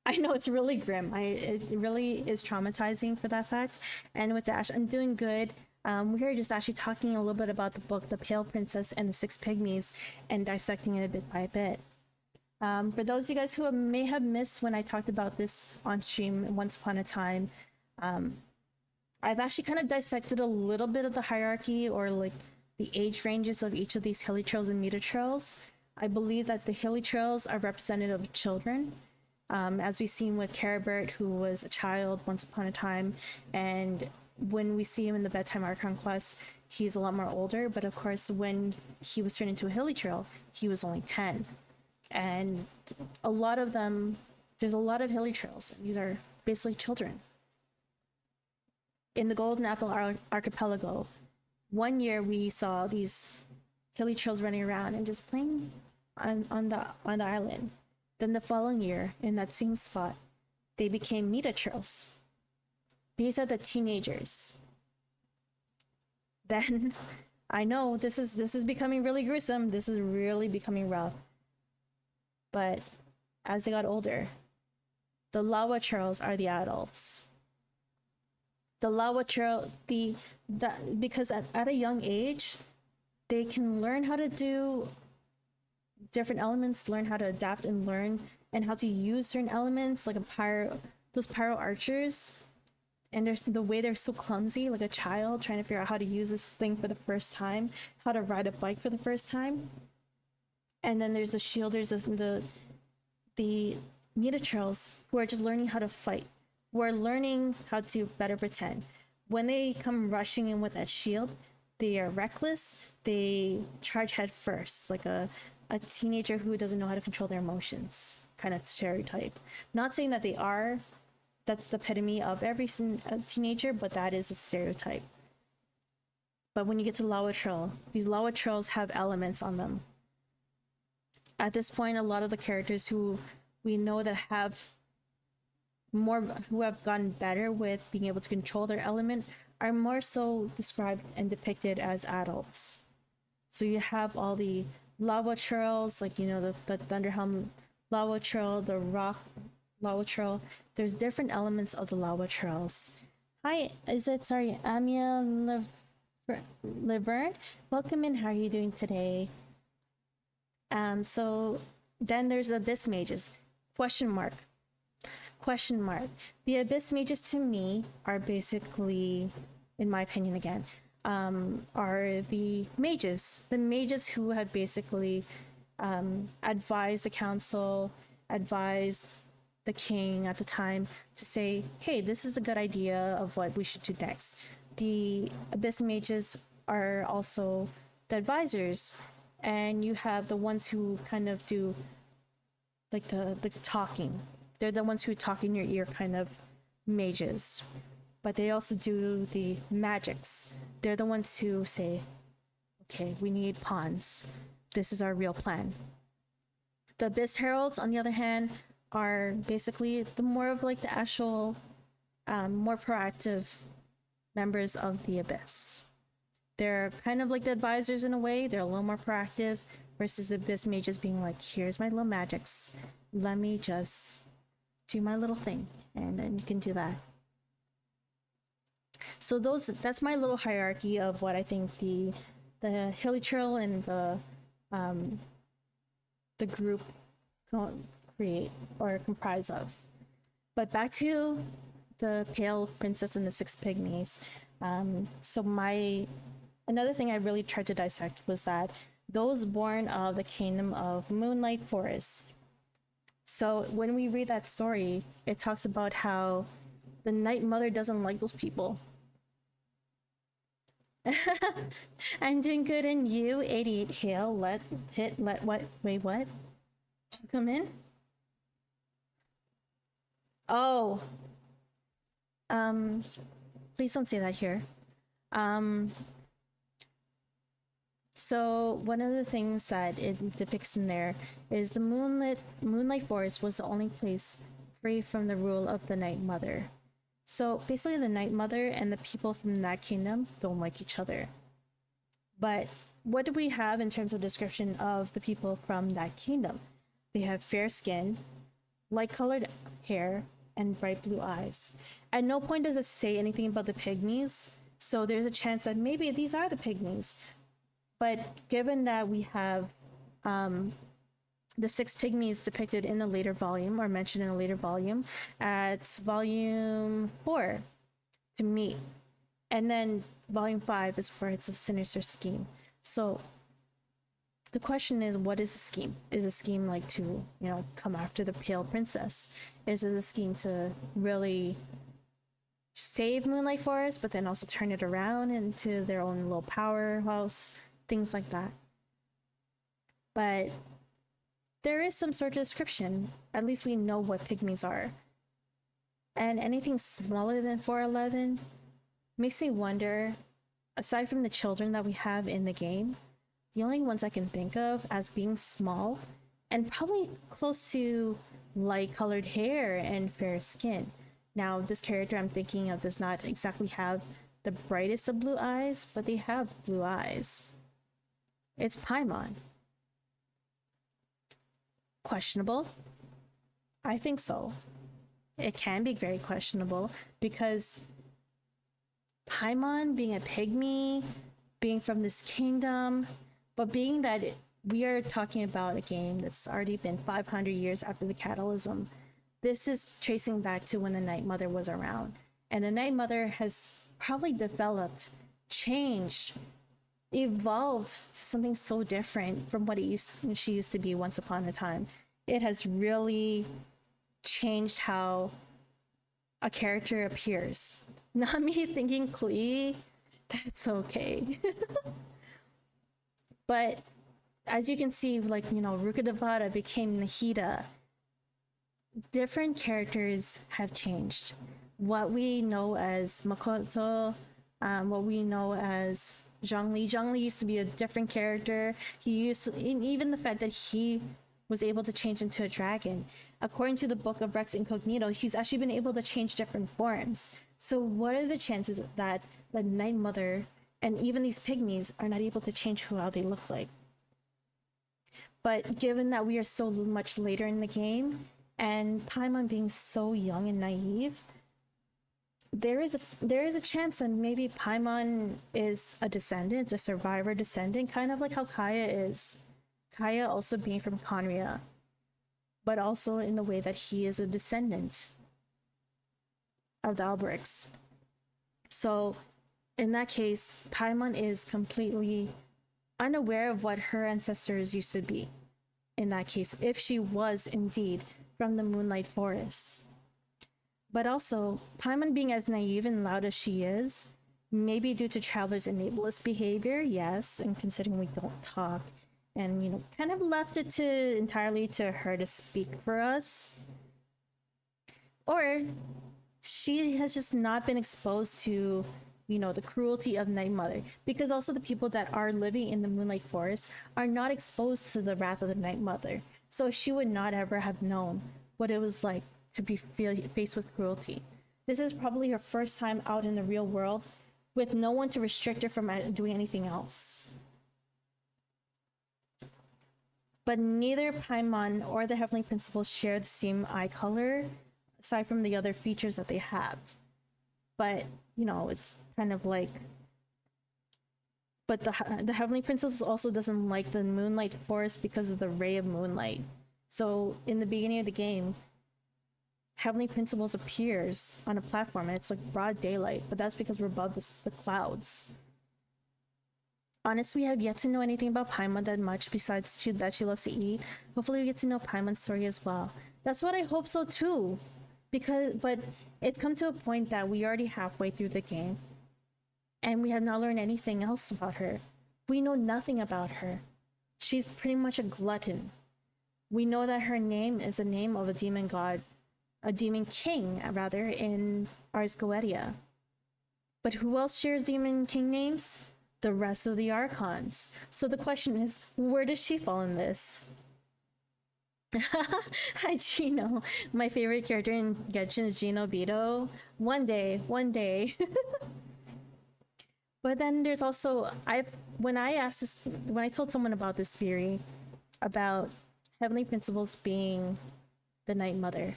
I know it's really grim. It really is traumatizing for that fact. And with Dash, I'm doing good. We are just actually talking a little bit about the book, The Pale Princess and the Six Pygmies, and dissecting it bit by bit. For those of you guys who may have missed when I talked about this on stream once upon a time, I've actually kind of dissected a little bit of the hierarchy, or like the age ranges of each of these hilly trails and meta trails. I believe that the hilly trails are representative of children, as we've seen with Caribert, who was a child once upon a time, and when we see him in the Bedtime Archon quest, he's a lot more older, but of course when he was turned into a hilly trail, he was only 10. And a lot of them, there's a lot of hilly trails, and these are basically children. In the Golden Apple Archipelago, one year we saw these hilly trails running around and just playing on the island. Then the following year, in that same spot, they became meta trails. These are the teenagers. Then, I know this is becoming really gruesome. This is really becoming rough. But as they got older, the lava trails are the adults. The lava trail, because at a young age, they can learn how to do different elements, learn how to adapt and learn and how to use certain elements, like those pyro archers. And there's the way they're so clumsy, like a child trying to figure out how to use this thing for the first time, how to ride a bike for the first time. And then there's the shielders, the Nitaturals, who are just learning how to fight, who are learning how to better pretend. When they come rushing in with that shield, they are reckless. They charge head first, like a teenager who doesn't know how to control their emotions, kind of stereotype. Not saying that they are, that's the epitome of every teenager, but that is a stereotype. But when you get to Lawatril, these Lawatrils have elements on them. At this point, a lot of the characters who we know that who have gotten better with being able to control their element are more so described and depicted as adults. So you have all the Lawatrils, like, you know, the Thunderhelm Lawatril, the Rock Lawatril. There's different elements of the Lawatrils. Hi, Amia Laverne? Welcome in. How are you doing today? So then there's Abyss Mages. Question mark. The Abyss Mages to me are basically, in my opinion again, are the mages who have basically advised the council, advised the king at the time to say, hey, this is the good idea of what we should do next. The Abyss Mages are also the advisors, and you have the ones who kind of do like the talking. They're the ones who talk in your ear kind of mages. But they also do the magics. They're the ones who say, okay, we need pawns. This is our real plan. The Abyss Heralds, on the other hand, are basically the more of like the actual, more proactive members of the Abyss. They're kind of like the advisors in a way. They're a little more proactive versus the Abyss Mages being like, here's my little magics. Let me just do my little thing. And then you can do that. So that's my little hierarchy of what I think the Hilichurl and the group create or comprise of. But back to the Pale Princess and the Six Pygmies. So another thing I really tried to dissect was that those born of the kingdom of Moonlight Forest. So when we read that story, it talks about how the Night Mother doesn't like those people. I'm doing good, and you, 88 Hale, what? Wait, what? Come in? Oh. Please don't say that here. So one of the things that it depicts in there is the Moonlight Forest was the only place free from the rule of the Night Mother. So basically the Night Mother and the people from that kingdom don't like each other. But what do we have in terms of description of the people from that kingdom? They have fair skin, light-colored hair, and bright blue eyes. At no point does it say anything about the Pygmies, so there's a chance that maybe these are the Pygmies. But given that we have the Six Pygmies depicted in a later volume, or mentioned in a later volume, at volume 4 to meet. And then volume 5 is where it's a sinister scheme. So the question is, what is the scheme? Is a scheme like to, come after the Pale Princess? Is it a scheme to really save Moonlight Forest, but then also turn it around into their own little powerhouse? Things like that. But there is some sort of description. At least we know what pygmies are. And anything smaller than 4'11" makes me wonder, aside from the children that we have in the game, the only ones I can think of as being small and probably close to light-colored hair and fair skin. Now, this character I'm thinking of does not exactly have the brightest of blue eyes, but they have blue eyes. It's Paimon. Questionable? I think so. It can be very questionable because Paimon being a pygmy, being from this kingdom, but being that we are talking about a game that's already been 500 years after the Catalysm, this is tracing back to when the Night Mother was around. And the Night Mother has probably developed, changed, evolved to something so different from what she used to be once upon a time. It has really changed how a character appears. Not me thinking Klee, that's okay. But as you can see, like, Rukkhadevata became Nahida. Different characters have changed. What we know as Makoto, what we know as Zhongli. Zhongli used to be a different character. Even the fact that he was able to change into a dragon. According to the book of Rex Incognito, he's actually been able to change different forms. So what are the chances that the Night Mother and even these pygmies are not able to change how they look like? But given that we are so much later in the game, and Paimon being so young and naive, there is a chance that maybe Paimon is a descendant, a survivor descendant, kind of like how Kaya is. Kaya also being from Conria, but also in the way that he is a descendant of the Alberic's. So in that case, Paimon is completely unaware of what her ancestors used to be. In that case, if she was indeed from the Moonlight Forest. But also, Paimon being as naive and loud as she is, maybe due to Traveler's enablest behavior, yes, and considering we don't talk, and kind of left it entirely to her to speak for us. Or she has just not been exposed to the cruelty of Night Mother, because also the people that are living in the Moonlight Forest are not exposed to the wrath of the Night Mother. So she would not ever have known what it was like to be faced with cruelty. This is probably her first time out in the real world with no one to restrict her from doing anything else. But neither Paimon or the Heavenly Principles share the same eye color, aside from the other features that they have. But, it's kind of like... But the Heavenly Princess also doesn't like the Moonlight Forest because of the ray of moonlight. So in the beginning of the game, Heavenly Principles appears on a platform and it's like broad daylight, but that's because we're above the clouds. Honestly, we have yet to know anything about Paimon that much besides that she loves to eat. Hopefully we get to know Paimon's story as well. That's what I hope so too. But it's come to a point that we already halfway through the game and we have not learned anything else about her. We know nothing about her. She's pretty much a glutton. We know that her name is a name of a demon god, a demon king, rather, in Ars Goetia. But who else shares demon king names? The rest of the Archons. So the question is, where does she fall in this? Hi, Gino. My favorite character in Genshin is Gino Bito. One day. But then there's also, when I told someone about this theory about Heavenly Principles being the Night Mother,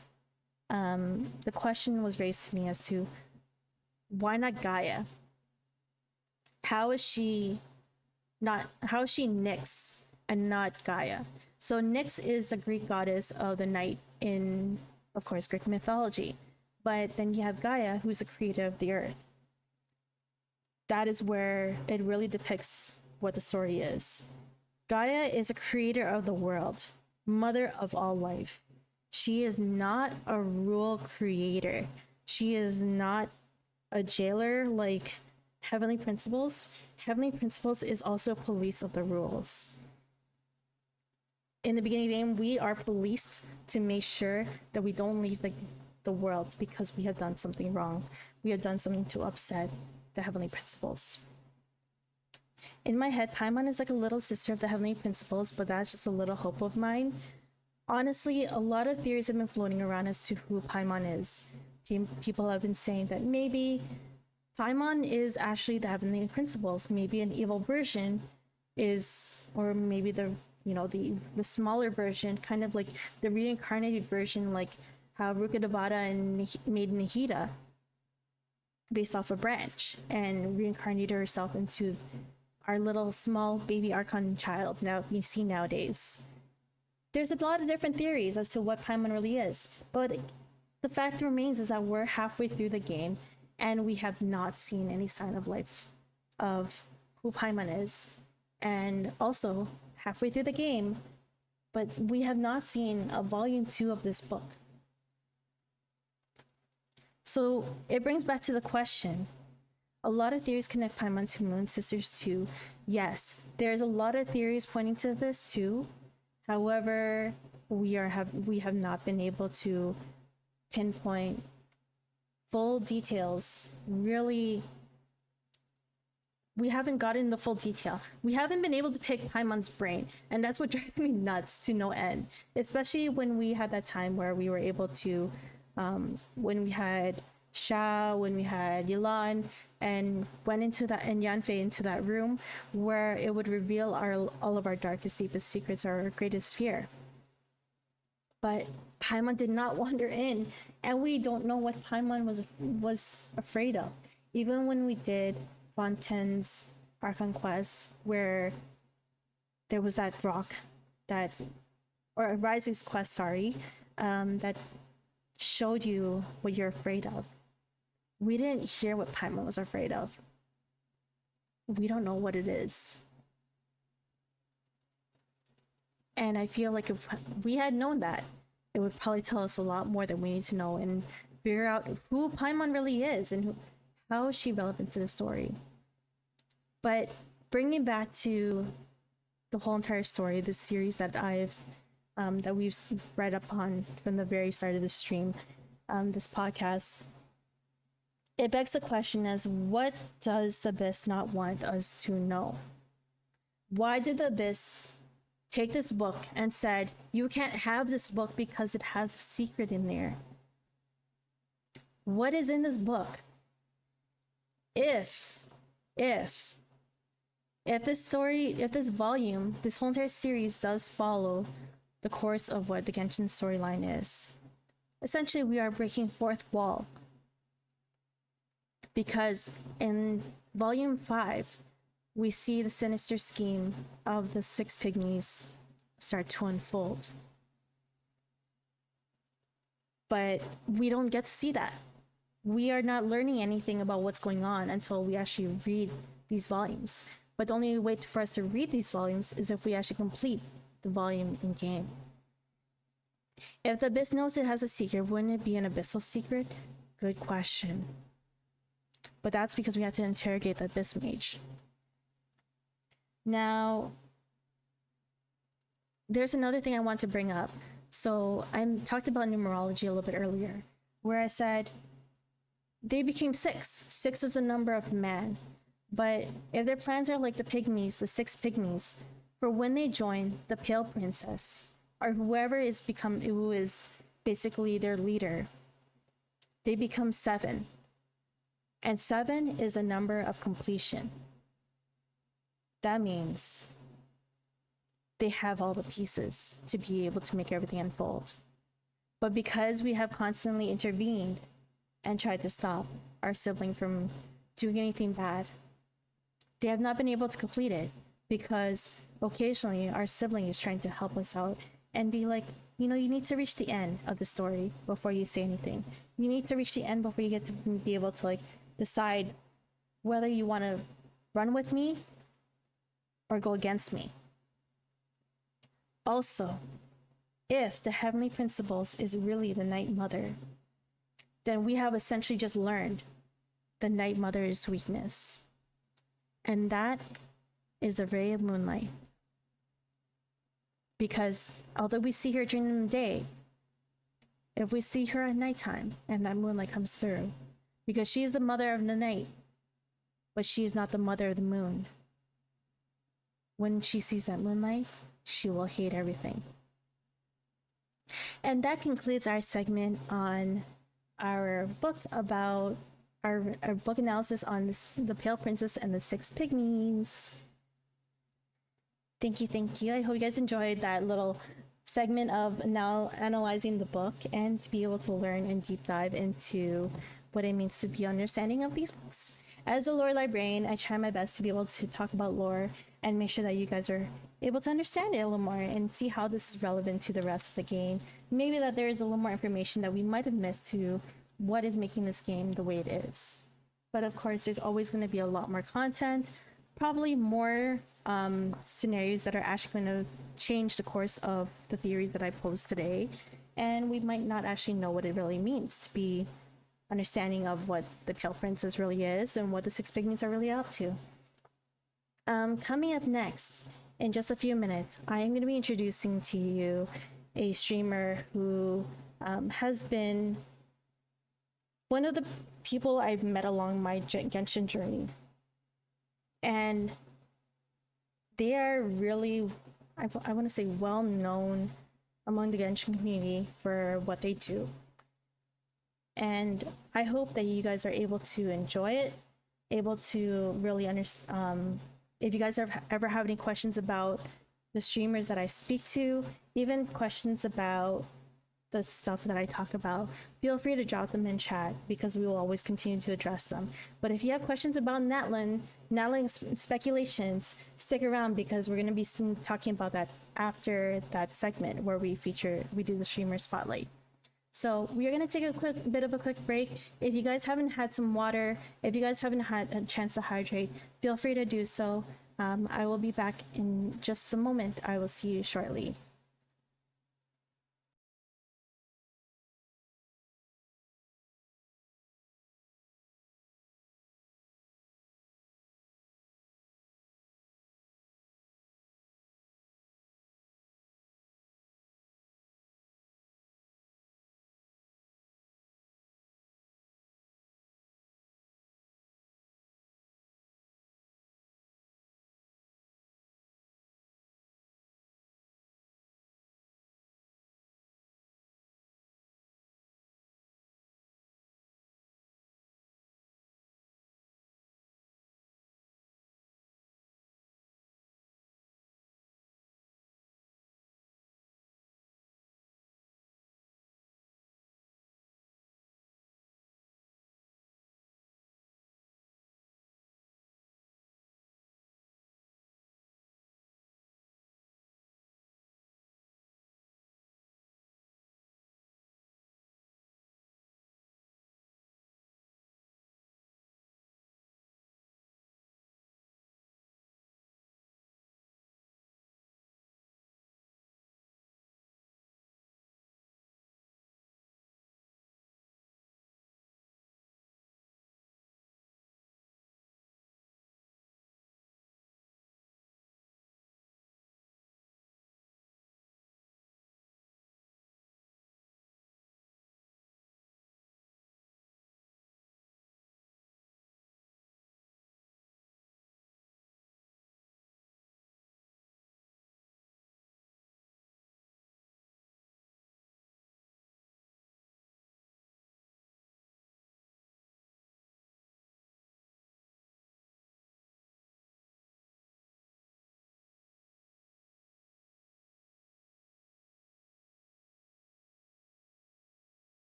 the question was raised to me as to why not Gaia? How is she Nyx and not Gaia? So Nyx is the Greek goddess of the night in, of course, Greek mythology. But then you have Gaia, who's the creator of the earth. That is where it really depicts what the story is. Gaia is a creator of the world, mother of all life. She is not a rule creator. She is not a jailer like Heavenly Principles. Heavenly Principles is also police of the rules. In the beginning of the game, we are policed to make sure that we don't leave the world because we have done something wrong. We have done something to upset the Heavenly Principles. In my head, Paimon is like a little sister of the Heavenly Principles, but that's just a little hope of mine. Honestly, a lot of theories have been floating around as to who Paimon is. People have been saying that maybe Paimon is actually the Heavenly Principles. Maybe an evil version is, or maybe the smaller version, kind of like the reincarnated version, like how Rukkhadevata made Nahida based off a branch and reincarnated herself into our little small baby Archon child now we see nowadays. There's a lot of different theories as to what Paimon really is, but the fact remains is that we're halfway through the game and we have not seen any sign of life of who Paimon is. And also halfway through the game, but we have not seen a volume 2 of this book. So it brings back to the question. A lot of theories connect Paimon to Moon Sisters too. Yes, there's a lot of theories pointing to this too. However, we have not been able to pinpoint full details. Really, we haven't gotten the full detail. We haven't been able to pick Paimon's brain, and that's what drives me nuts to no end. Especially when we had that time where we were able to, when we had Sha, when we had Yilan, and went into that, and Yanfei into that room where it would reveal all of our darkest, deepest secrets, our greatest fear. But Paimon did not wander in, and we don't know what Paimon was afraid of. Even when we did Fontaine's Archon Quest, where there was that rock or Rising's Quest, sorry, that showed you what you're afraid of. We didn't hear what Paimon was afraid of. We don't know what it is. And I feel like if we had known that, it would probably tell us a lot more than we need to know and figure out who Paimon really is and how is she relevant to the story. But bringing back to the whole entire story, this series that that we've read upon from the very start of the stream, this podcast, it begs the question as what does the Abyss not want us to know? Why did the Abyss take this book and said, you can't have this book because it has a secret in there? What is in this book? If this story, if this volume, this whole entire series does follow the course of what the Genshin storyline is, essentially we are breaking fourth wall. Because in volume 5, we see the sinister scheme of the Six Pygmies start to unfold. But we don't get to see that. We are not learning anything about what's going on until we actually read these volumes. But the only way for us to read these volumes is if we actually complete the volume in game. If the Abyss knows it has a secret, wouldn't it be an abyssal secret? Good question. But that's because we have to interrogate the Abyss Mage. Now, there's another thing I want to bring up. So I talked about numerology a little bit earlier, where I said they became 6. 6 is the number of man. But if their plans are like the Pygmies, the 6 Pygmies, for when they join the Pale Princess, or whoever who is basically their leader, they become 7. And 7 is the number of completion. That means they have all the pieces to be able to make everything unfold. But because we have constantly intervened and tried to stop our sibling from doing anything bad, they have not been able to complete it because occasionally our sibling is trying to help us out and be like, you know, you need to reach the end of the story before you say anything. You need to reach the end before you get to be able to decide whether you want to run with me or go against me. Also, if the Heavenly Principles is really the Night Mother, then we have essentially just learned the Night Mother's weakness. And that is the ray of moonlight. Because although we see her during the day, if we see her at nighttime and that moonlight comes through, because she is the mother of the night, but she is not the mother of the moon. When she sees that moonlight, she will hate everything. And that concludes our segment on our book about our book analysis on the Pale Princess and the 6 Pygmies. Thank you. I hope you guys enjoyed that little segment of now analyzing the book and to be able to learn and deep dive into what it means to be understanding of these books. As a lore librarian, I try my best to be able to talk about lore and make sure that you guys are able to understand it a little more and see how this is relevant to the rest of the game. Maybe that there is a little more information that we might have missed to what is making this game the way it is. But of course, there's always going to be a lot more content, probably more scenarios that are actually going to change the course of the theories that I posed today. And we might not actually know what it really means to be understanding of what the Pale Princess really is and what the Six Pygmies are really up to. Coming up next, in just a few minutes, I am going to be introducing to you a streamer who has been one of the people I've met along my Genshin journey. And they are really, I want to say, well known among the Genshin community for what they do. And I hope that you guys are able to enjoy it, able to really understand. If you guys ever have any questions about the streamers that I speak to, even questions about the stuff that I talk about, feel free to drop them in chat because we will always continue to address them. But if you have questions about Natlin speculations, stick around because we're going to be talking about that after that segment where we do the streamer spotlight. So we are going to take a quick break. If you guys haven't had some water, if you guys haven't had a chance to hydrate, feel free to do so. I will be back in just a moment. I will see you shortly.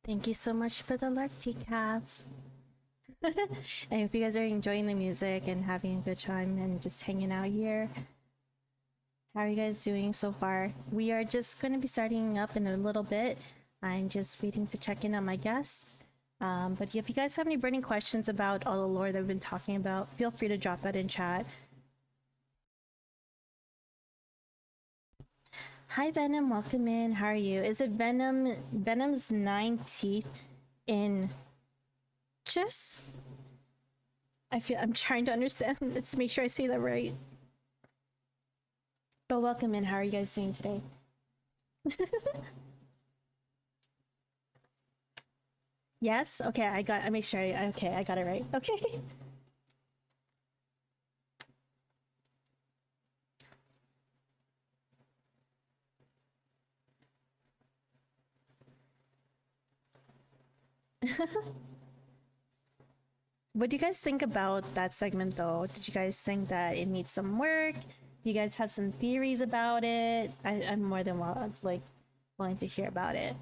Thank you so much for the lurk, Decaf. And if you guys are enjoying the music and having a good time and just hanging out here, how are you guys doing so far? We are just going to be starting up in a little bit. I'm just waiting to check in on my guests. But if you guys have any burning questions about all the lore that we've been talking about, feel free to drop that in chat. Hi Venom, welcome in. How are you? Is it Venom? Venom's 9 teeth in just. I'm trying to understand. Let's make sure I say that right. But welcome in. How are you guys doing today? Yes. Okay. I make sure. Okay. I got it right. Okay. What do you guys think about that segment though? Did you guys think that it needs some work? Do you guys have some theories about it? I'm more than willing to hear about it.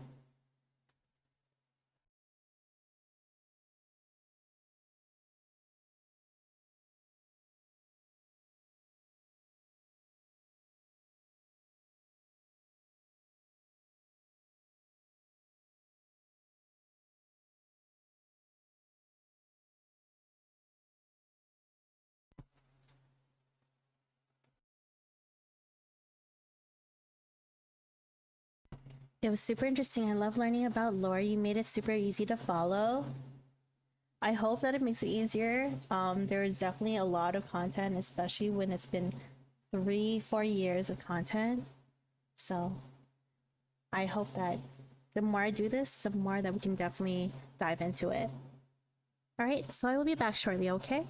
It was super interesting. I love learning about lore. You made it super easy to follow. I hope that it makes it easier. There is definitely a lot of content, especially when it's been 3-4 years of content. So I hope that the more I do this, the more that we can definitely dive into it. All right, so I will be back shortly, okay?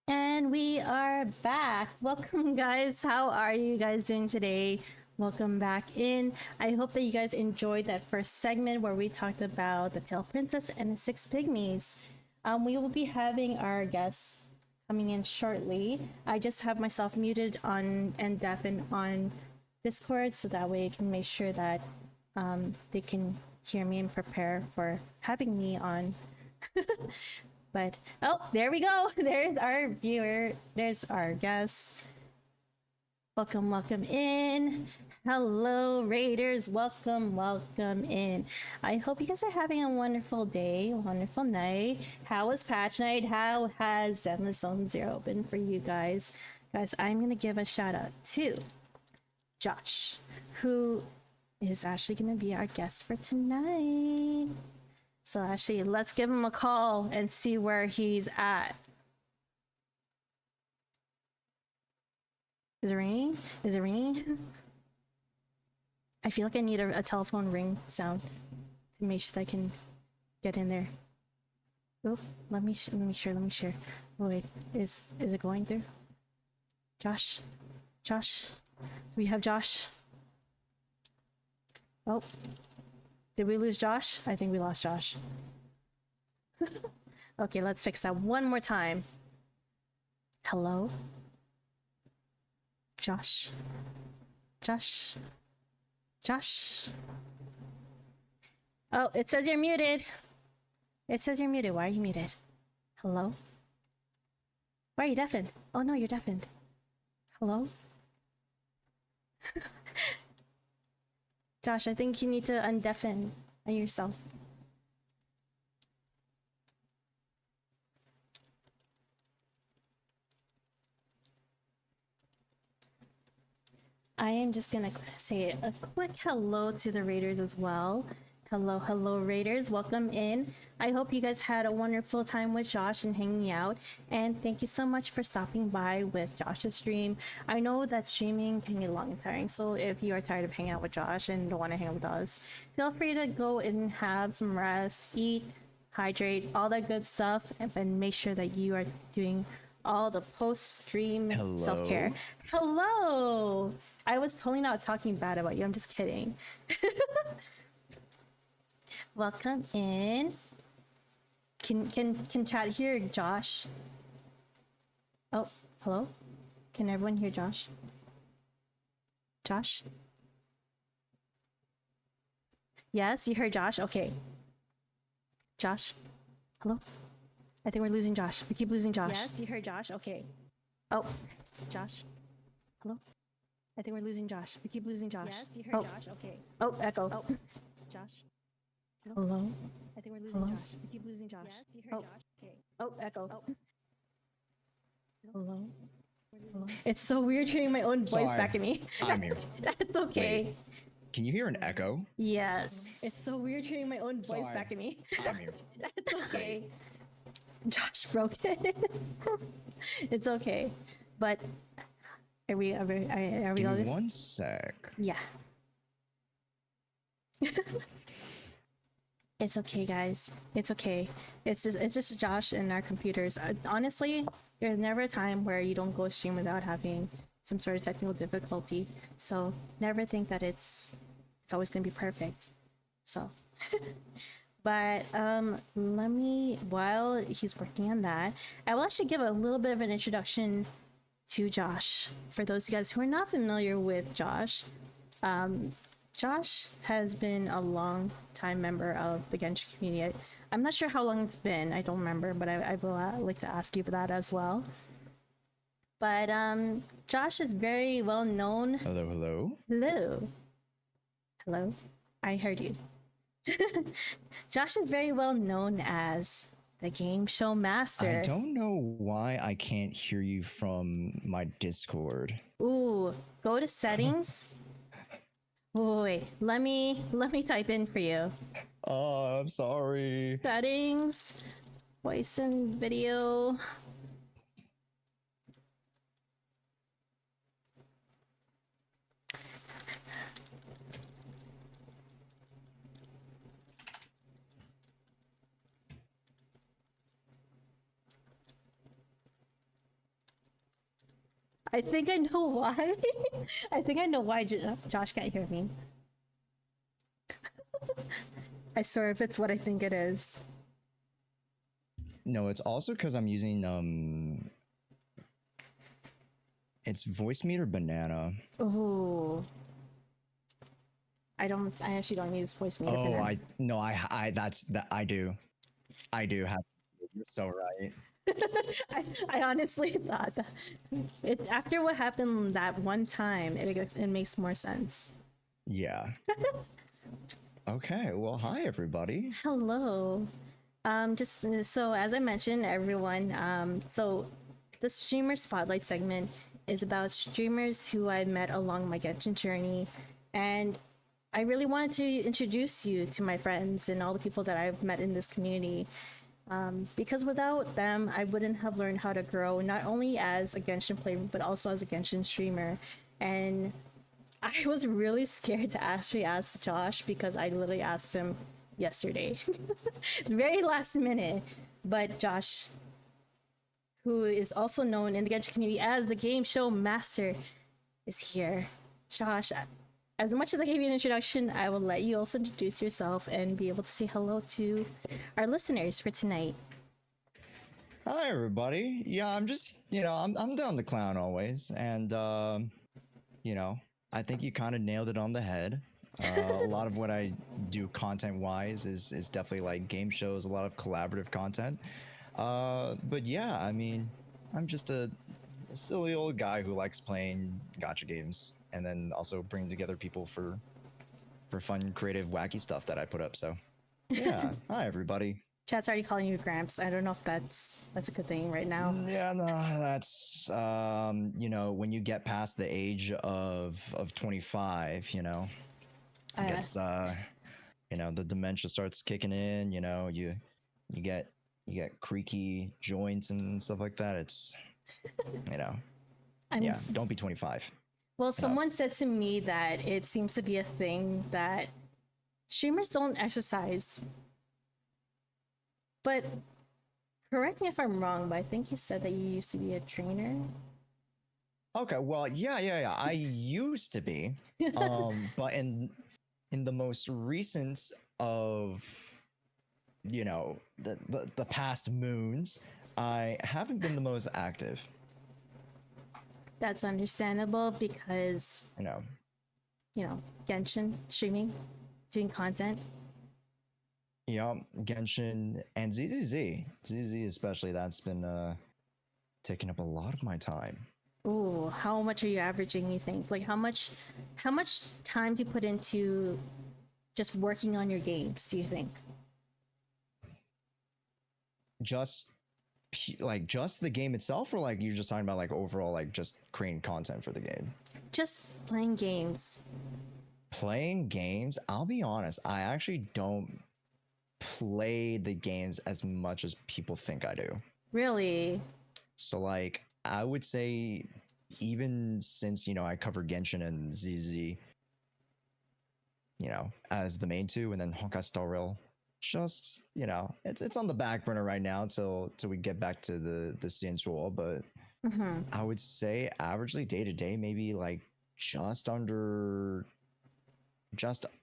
And we are back. Welcome, guys. How are you guys doing today? Welcome back in. I hope that you guys enjoyed that first segment where we talked about the Pale Princess and the Six Pygmies. We will be having our guests coming in shortly. I just have myself muted on and deafened on Discord so that way I can make sure that they can hear me and prepare for having me on. But oh, there we go. There's our viewer. There's our guest. Welcome, welcome in. Hello, Raiders. Welcome, welcome in. I hope you guys are having a wonderful day, a wonderful night. How was patch night? How has Zenless Zone Zero been for you guys? Guys, I'm going to give a shout out to Josh, who is actually going to be our guest for tonight. So, actually, let's give him a call and see where he's at. Is it ringing? Is it ringing? I feel like I need a telephone ring sound to make sure that I can get in there. Oh, let me share. Oh, wait, is it going through? Josh? Josh? Do we have Josh? Oh. Did we lose Josh? I think we lost Josh. Okay, let's fix that one more time. Hello? Josh? Josh? Josh? Oh, it says you're muted. It says you're muted. Why are you muted? Hello? Why are you deafened? Oh no, you're deafened. Hello? Josh, I think you need to undeafen yourself. I am just gonna say a quick hello to the Raiders as well. Hello, hello, Raiders. Welcome in. I hope you guys had a wonderful time with Josh and hanging out. And thank you so much for stopping by with Josh's stream. I know that streaming can get long and tiring, so if you are tired of hanging out with Josh and don't want to hang out with us, feel free to go and have some rest, eat, hydrate, all that good stuff, and then make sure that you are doing all the post-stream self-care. Hello! I was totally not talking bad about you. I'm just kidding. Welcome in. Can chat hear Josh? Oh, hello? Can everyone hear Josh? Josh? Yes, you heard Josh? Okay. Josh? Hello? I think we're losing Josh. We keep losing Josh. Yes, you heard Josh? Okay. Oh, Josh? Hello? I think we're losing Josh. We keep losing Josh. Yes, you heard Josh? Okay. Oh, echo. Oh, Josh? Hello? I think we're losing Josh. We keep losing Josh. Yes, you heard Josh? Okay. Oh, echo. Oh. Hello? Hello? It's so weird hearing my own voice back at me. I'm here. That's okay. Wait, can you hear an echo? Yes. It's so weird hearing my own voice back at me. I'm here. That's okay. Josh broke it. It's okay. But are we Give me one sec. Yeah. It's okay, guys. It's okay. It's just Josh and our computers. Honestly, there's never a time where you don't go stream without having some sort of technical difficulty. So never think that it's always gonna be perfect. So but let me, while he's working on that, I will actually give a little bit of an introduction to Josh. For those of you guys who are not familiar with Josh, Josh has been a long time member of the Genshin community. I'm not sure how long it's been, I don't remember, but I will like to ask you for that as well. But Josh is very well known. Hello, hello. Hello. Hello. I heard you. Josh is very well known as the game show master. I don't know why I can't hear you from my Discord. Ooh, go to settings. Wait, let me type in for you. Oh, I'm sorry. Settings, voice and video. I think I know why. I think I know why Josh can't hear me. I swear if it's what I think it is. No, it's also because I'm using it's voice meter banana. Ooh. I actually don't use voice meter. Oh, I do. I do have. You're so right. I honestly thought that it after what happened that one time, it makes more sense. Yeah. Okay. Well, hi everybody. Hello. Just so as I mentioned, everyone. So the streamer spotlight segment is about streamers who I met along my Genshin journey, and I really wanted to introduce you to my friends and all the people that I've met in this community. Because without them, I wouldn't have learned how to grow not only as a Genshin player but also as a Genshin streamer. And I was really scared to actually ask Josh because I literally asked him yesterday, very last minute. But Josh, who is also known in the Genshin community as the game show master, is here. Josh, as much as I gave you an introduction, I will let you also introduce yourself and be able to say hello to our listeners for tonight. Hi everybody. Yeah, I'm just I'm down to clown always, and I think you kind of nailed it on the head. A lot of what I do content wise is definitely like game shows, a lot of collaborative content. But yeah, I mean, I'm just a silly old guy who likes playing gotcha games and then also bringing together people for fun, creative, wacky stuff that I put up. So yeah, hi everybody. Chat's already calling you Gramps. I don't know if that's a good thing right now. Yeah, no, that's when you get past the age of 25, it gets the dementia starts kicking in, you get creaky joints and stuff like that. It's you know, I'm, yeah, don't be 25. well, someone said to me that it seems to be a thing that streamers don't exercise. But correct me if I'm wrong, but I think you said that you used to be a trainer. Okay, well, yeah. I used to be, but in the most recent of the past moons, I haven't been the most active. That's understandable because, You know, Genshin, streaming, doing content. yeah, Genshin and ZZ especially. That's been taking up a lot of my time. Ooh, how much are you averaging, you think? Like how much time do you put into just working on your games, do you think? Just just the game itself, or like you're just talking about like overall like just creating content for the game? Just playing games. Playing games, I'll be honest, I actually don't play the games as much as people think I do. Really? So like I would say even since I cover Genshin and ZZ, as the main two, and then Honkai Star Rail, just it's on the back burner right now till we get back to the Ciensual, but I would say averagely day to day maybe like just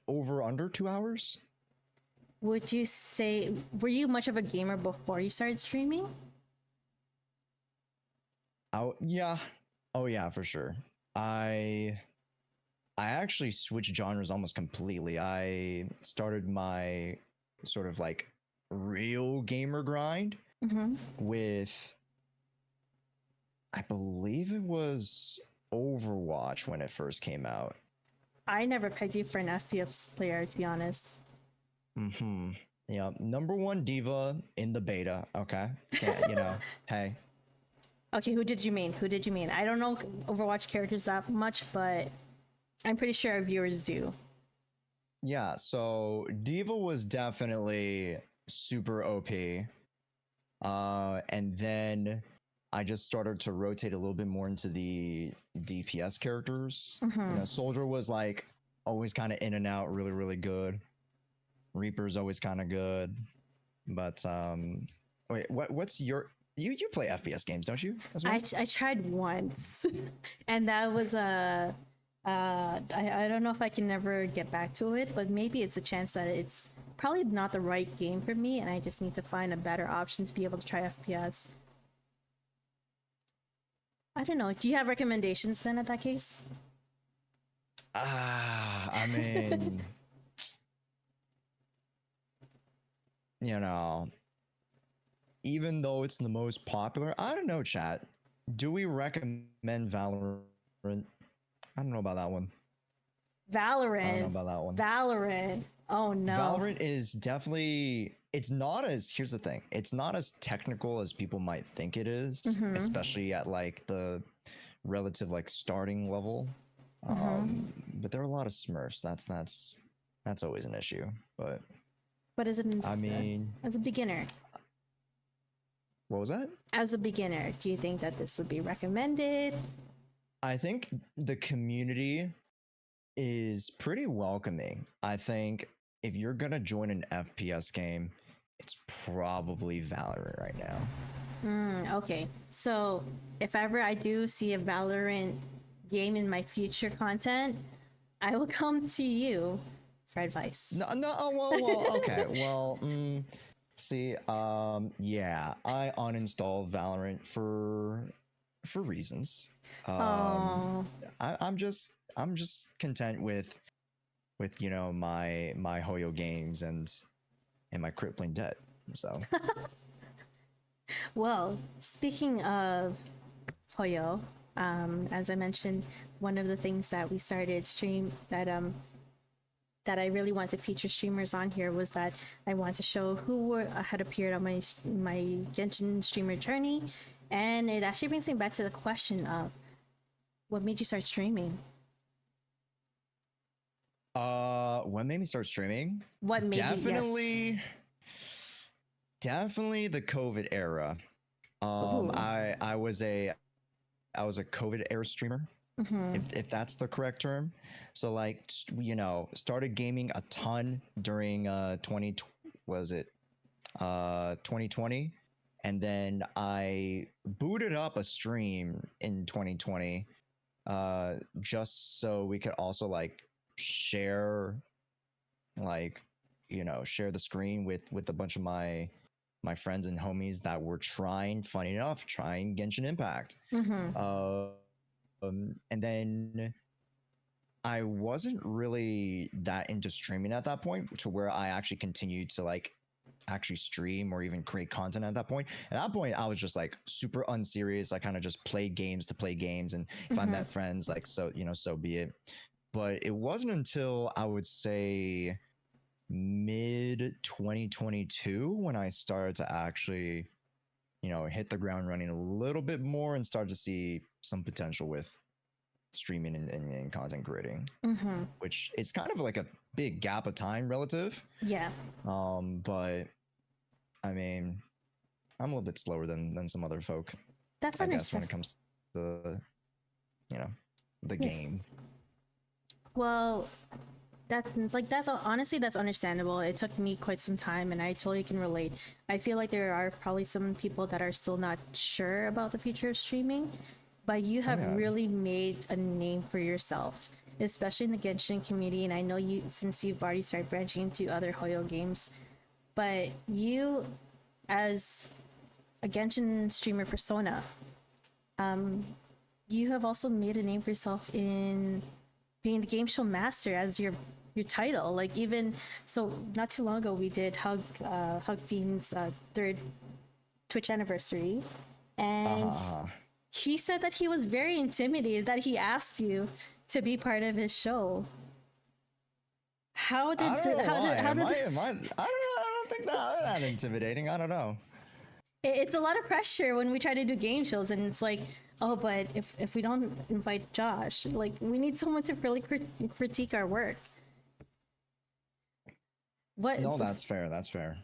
over under 2 hours. Would you say were you much of a gamer before you started streaming? Oh yeah. Oh yeah, for sure. I actually switched genres almost completely. I started my sort of like real gamer grind with, I believe it was Overwatch when it first came out. I never pegged you for an FPS player, to be honest. Yeah, number one diva in the beta. Okay, can't hey. Okay, who did you mean? Who did you mean? I don't know Overwatch characters that much, but I'm pretty sure our viewers do. Yeah, so diva was definitely super OP. And then I just started to rotate a little bit more into the DPS characters. Soldier was like always kind of in and out, really, really good. Reaper's always kind of good. But wait, what's your you play FPS games, don't you? As well? I tried once, and that was a. I don't know if I can ever get back to it, but maybe it's a chance that it's probably not the right game for me, and I just need to find a better option to be able to try FPS. I don't know. Do you have recommendations then at that case? I mean, you know, even though it's the most popular, I don't know, chat. Do we recommend Valorant? I don't know about that one. I don't know Valorant. about that one. Valorant. Oh no. Valorant is definitely, it's not as, here's the thing, it's not as technical as people might think it is, Mhm. especially at like the relative like starting level. But there are a lot of Smurfs. That's always an issue. But But I mean, as a beginner, what was that? as a beginner, do you think that this would be recommended? I think the community is pretty welcoming. I think if you're gonna join an FPS game, it's probably Valorant right now. Okay. So if ever I do see a Valorant game in my future content, I will come to you for advice. No, well, okay, well, see, yeah, I uninstalled Valorant for reasons. Oh, I'm just content with my Hoyo games and my crippling debt. So well, speaking of Hoyo, as I mentioned, one of the things that we started stream that I really want to feature streamers on here was that I want to show had appeared on my Genshin streamer journey, and it actually brings me back to the question of what made you start streaming? when made me start streaming? What made you? Definitely the COVID era. Ooh. I was a COVID era streamer, if that's the correct term. So like started gaming a ton during 2020, and then I booted up a stream in 2020 just so we could also like share share the screen with a bunch of my friends and homies that were trying Genshin Impact. And then I wasn't really that into streaming at that point to where I actually continued to like actually stream or even create content at that point. At that point, I was just like super unserious. I kind of just played games to play games. And if I met friends, like, so be it. But it wasn't until I would say mid 2022 when I started to actually, hit the ground running a little bit more and start to see some potential with streaming and content creating, which is kind of like a big gap of time relative. Yeah. But I mean, I'm a little bit slower than some other folk. That's I guess when it comes to the game. Well, that's honestly that's understandable. It took me quite some time, and I totally can relate. I feel like there are probably some people that are still not sure about the future of streaming, but you have really made a name for yourself, especially in the Genshin community. And I know since you've already started branching into other Hoyo games, but you, as a Genshin streamer persona, you have also made a name for yourself in being the game show master as your title. Like, even so, not too long ago we did Hug Fiend's third Twitch anniversary, and he said that he was very intimidated that he asked you to be part of his show. How did I don't know I don't think that intimidating. I don't know. It's a lot of pressure when we try to do game shows, and it's like, oh, but if we don't invite Josh, like, we need someone to really critique our work. No, that's fair. That's fair.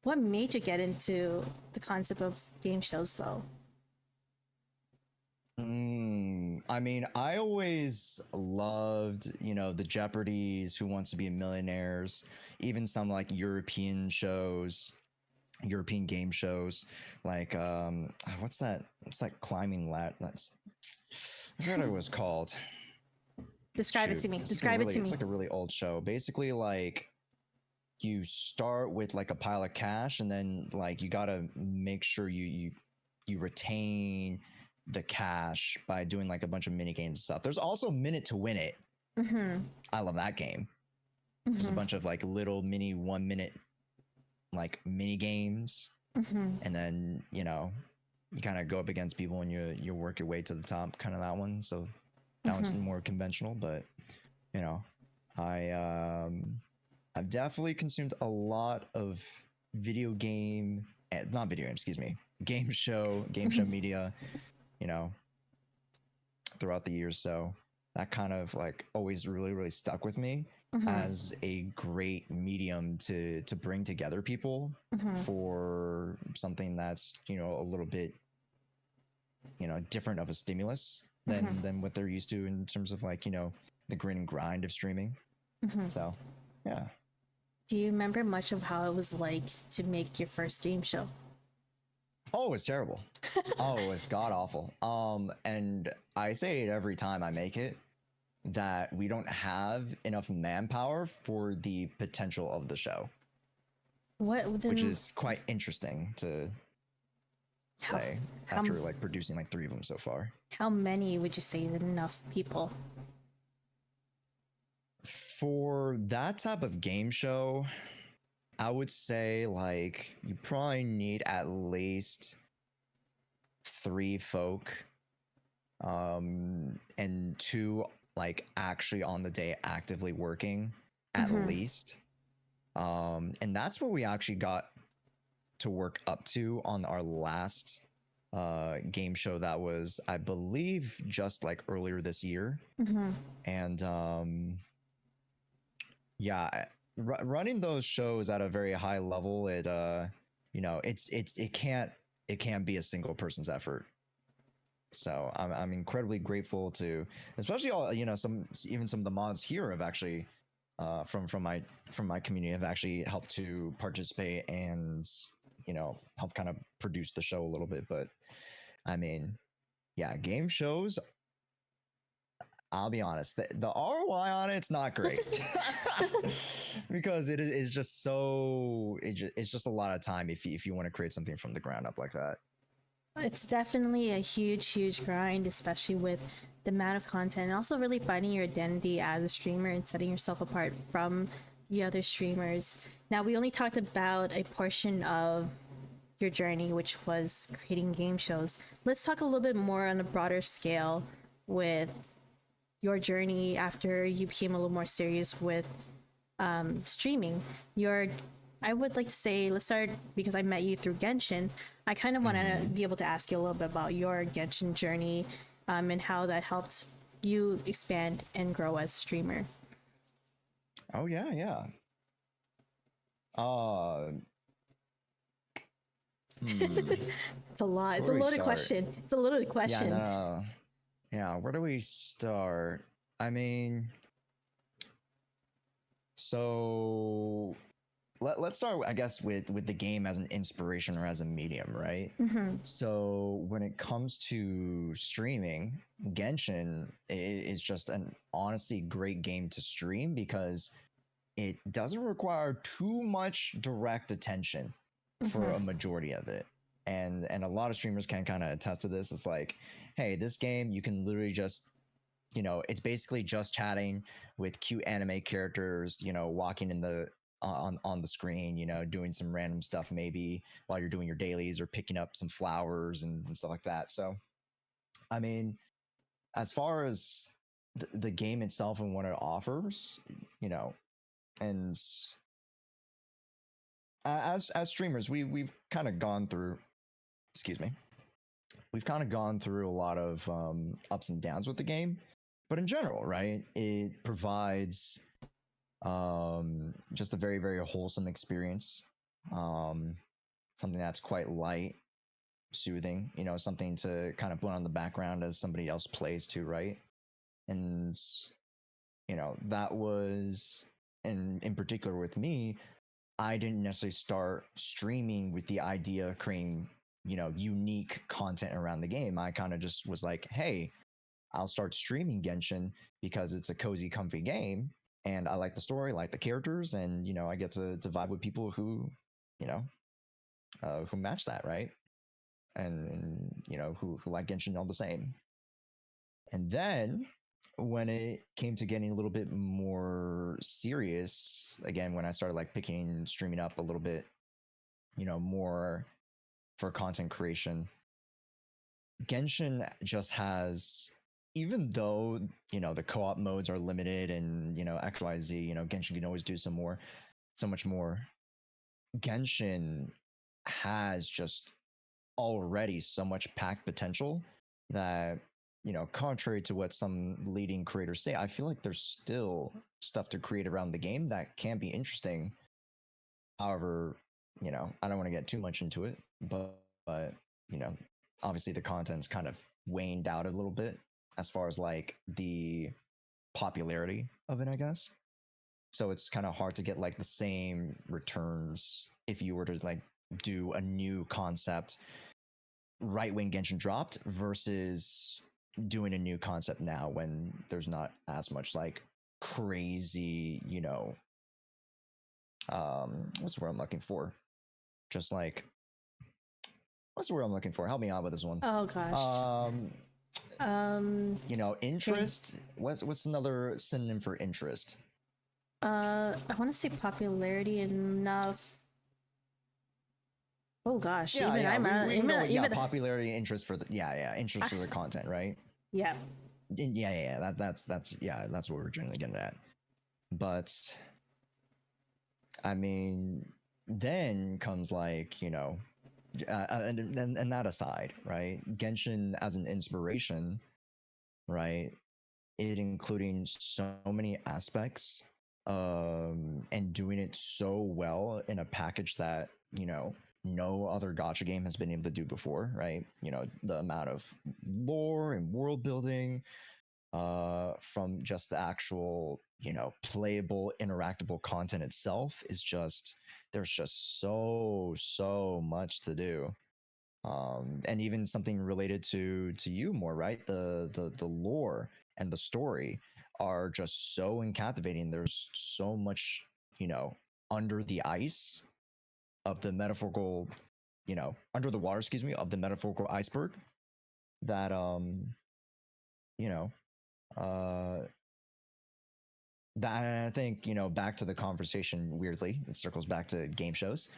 What made you get into the concept of game shows, though? I mean, I always loved, the Jeopardies, Who Wants to Be a Millionaires, even some like European game shows, like what's that climbing ladder? I forgot what it was called. Describe it to me. It's like a really old show. Basically, like, you start with like a pile of cash, and then like you gotta make sure you retain the cash by doing like a bunch of mini games and stuff. There's also Minute to Win It. I love that game. Just a bunch of like little mini 1 minute like mini games. and then you kind of go up against people and you work your way to the top, kind of that one. So that one's more conventional, but you know, I I've definitely consumed a lot of video game, not video game, excuse me, game show media, you know, throughout the years. So that kind of like always really stuck with me as a great medium to bring together people for something that's a little bit different of a stimulus than what they're used to in terms of like the grin and grind of streaming. So yeah. Do you remember much of how it was like to make your first game show? Oh, it was terrible. Oh, it was god awful. And I say it every time I make it that we don't have enough manpower for the potential of the show, What then? which is quite interesting to say after like producing like 3 of them so far. How many would you say is enough people? For that type of game show, I would say like you probably need at least 3 folk, and 2 like actually on the day actively working at least. And that's what we actually got to work up to on our last game show that was, I believe, just like earlier this year. And yeah, running those shows at a very high level, it it can't be a single person's effort. So I'm incredibly grateful to, especially all some of the mods here have actually from my community have actually helped to participate and help kind of produce the show a little bit. But I mean, yeah, game shows, I'll be honest, the ROI on it's not great because it is just so it's just a lot of time if you want to create something from the ground up like that. It's definitely a huge grind, especially with the amount of content and also really finding your identity as a streamer and setting yourself apart from the other streamers. Now, we only talked about a portion of your journey, which was creating game shows. Let's talk a little bit more on a broader scale with your journey after you became a little more serious with streaming. I would like to say, let's start because I met you through Genshin. I kind of want to be able to ask you a little bit about your Genshin journey and how that helped you expand and grow as a streamer. Oh yeah. Uh, It's a lot. It's a Where do we loaded start? question. It's a loaded question. Yeah, no. Yeah, where do we start? I mean, so let's start, I guess, with the game as an inspiration or as a medium, right? So when it comes to streaming, Genshin is just an honestly great game to stream because it doesn't require too much direct attention for a majority of it. And a lot of streamers can kind of attest to this. It's like, hey, this game you can literally just it's basically just chatting with cute anime characters, walking in the on the screen, doing some random stuff maybe while you're doing your dailies or picking up some flowers and stuff like that. So, I mean, as far as the game itself and what it offers, and as streamers, we've kind of gone through, excuse me, we've kind of gone through a lot of ups and downs with the game, but in general, right, it provides just a very wholesome experience, something that's quite light, soothing, something to kind of put on the background as somebody else plays too, right? And that was, in particular with me, I didn't necessarily start streaming with the idea of creating unique content around the game. I kind of just was like, hey, I'll start streaming Genshin because it's a cozy, comfy game, and I like the story, like the characters, and I get to vibe with people who who match that, right? And who like Genshin all the same. And then when it came to getting a little bit more serious, again, when I started like picking streaming up a little bit, more for content creation. Genshin just has, even though the co-op modes are limited and XYZ, Genshin can always do so much more. Genshin has just already so much packed potential that contrary to what some leading creators say, I feel like there's still stuff to create around the game that can be interesting. However, I don't want to get too much into it, but obviously the content's kind of waned out a little bit as far as like the popularity of it, I guess. So it's kind of hard to get like the same returns if you were to like do a new concept right when Genshin dropped versus doing a new concept now when there's not as much like crazy, what's the word I'm looking for? Just like, what's the word I'm looking for? Help me out with this one. Oh gosh. Interest. What's another synonym for interest? I want to say popularity enough. Oh gosh, Yeah, even yeah, I'm we know, yeah, even popularity, interest for the, interest for the content, right? yeah. Yeah, that's that's what we're generally getting at. But I mean, then comes like and that aside, right? Genshin as an inspiration, right? It including so many aspects, and doing it so well in a package that no other gacha game has been able to do before, right? The amount of lore and world building, from just the actual playable interactable content itself is just, there's just so much to do. And even something related to you more, right? The lore and the story are just so captivating. There's so much under the ice of the metaphorical, under the water, excuse me, of the metaphorical iceberg that you know uh that I think, back to the conversation, weirdly, it circles back to game shows,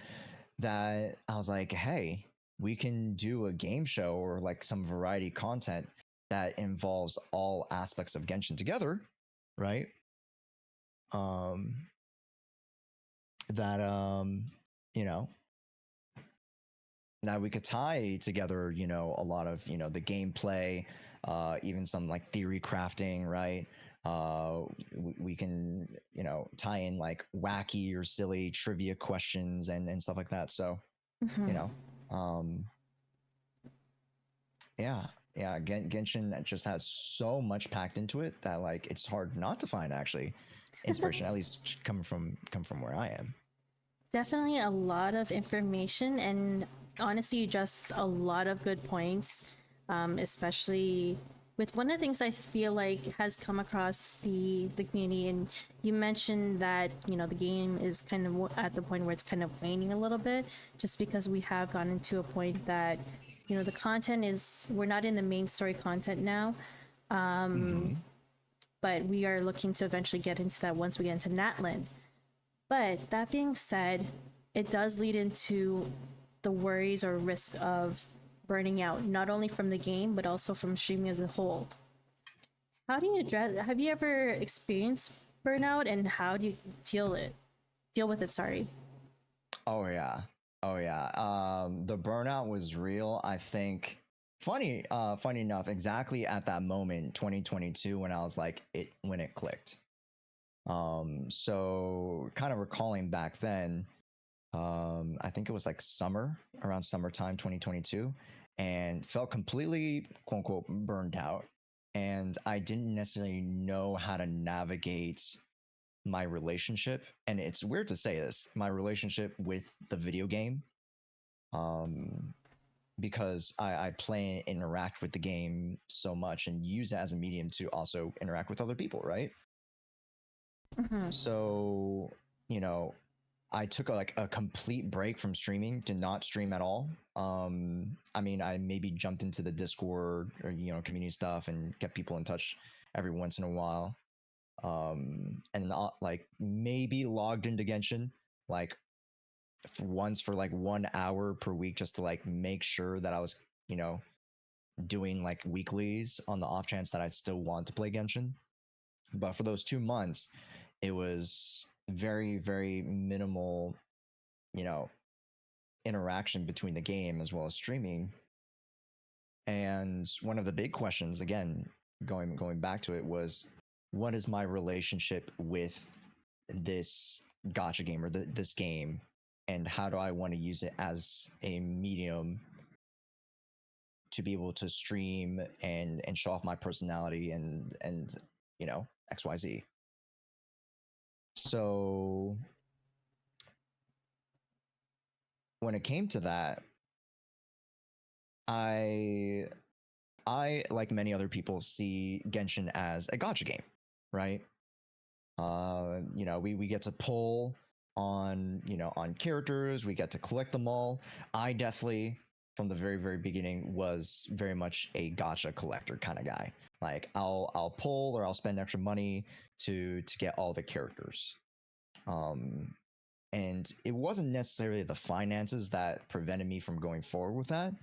that I was like, hey, we can do a game show or like some variety content that involves all aspects of Genshin together, right? Um, that, you know, that we could tie together, a lot of, the gameplay, even some like theory crafting, right? We can, tie in like wacky or silly trivia questions and stuff like that. So, you know, um, yeah, yeah. Genshin just has so much packed into it that like it's hard not to find actually inspiration, at least come from where I am. Definitely a lot of information and honestly just a lot of good points, especially with one of the things I feel like has come across the community. And you mentioned that the game is kind of at the point where it's kind of waning a little bit, just because we have gotten to a point that the content is, we're not in the main story content now, but we are looking to eventually get into that once we get into Natlan. But that being said, it does lead into the worries or risk of burning out, not only from the game, but also from streaming as a whole. How do you address, have you ever experienced burnout, and how do you deal with it, sorry? Oh yeah. Oh yeah. The burnout was real. I think funny enough, exactly at that moment, 2022, when I was like when it clicked. So kind of recalling back then, I think it was like around summertime 2022, and felt completely quote unquote burned out. And I didn't necessarily know how to navigate my relationship. And it's weird to say this, my relationship with the video game. Um, because I play and interact with the game so much and use it as a medium to also interact with other people, right? Mm-hmm. So, you know, I took like a complete break from streaming, did not stream at all. I mean, I maybe jumped into the Discord or community stuff and kept people in touch every once in a while. And not like maybe logged into Genshin like once for like 1 hour per week just to like make sure that I was, you know, doing like weeklies on the off chance that I still want to play Genshin. But for those 2 months, it was very, very minimal, you know, interaction between the game as well as streaming. And one of the big questions, again, going back to it, was what is my relationship with this gotcha game or this game, and how do I want to use it as a medium to be able to stream and show off my personality and you know, XYZ. So when it came to that, I like many other people see Genshin as a gotcha game, right? You know, we get to pull on, you know, on characters, we get to collect them all. I definitely from the very, very beginning was very much a gotcha collector kind of guy. Like I'll pull or I'll spend extra money to get all the characters. And it wasn't necessarily the finances that prevented me from going forward with that,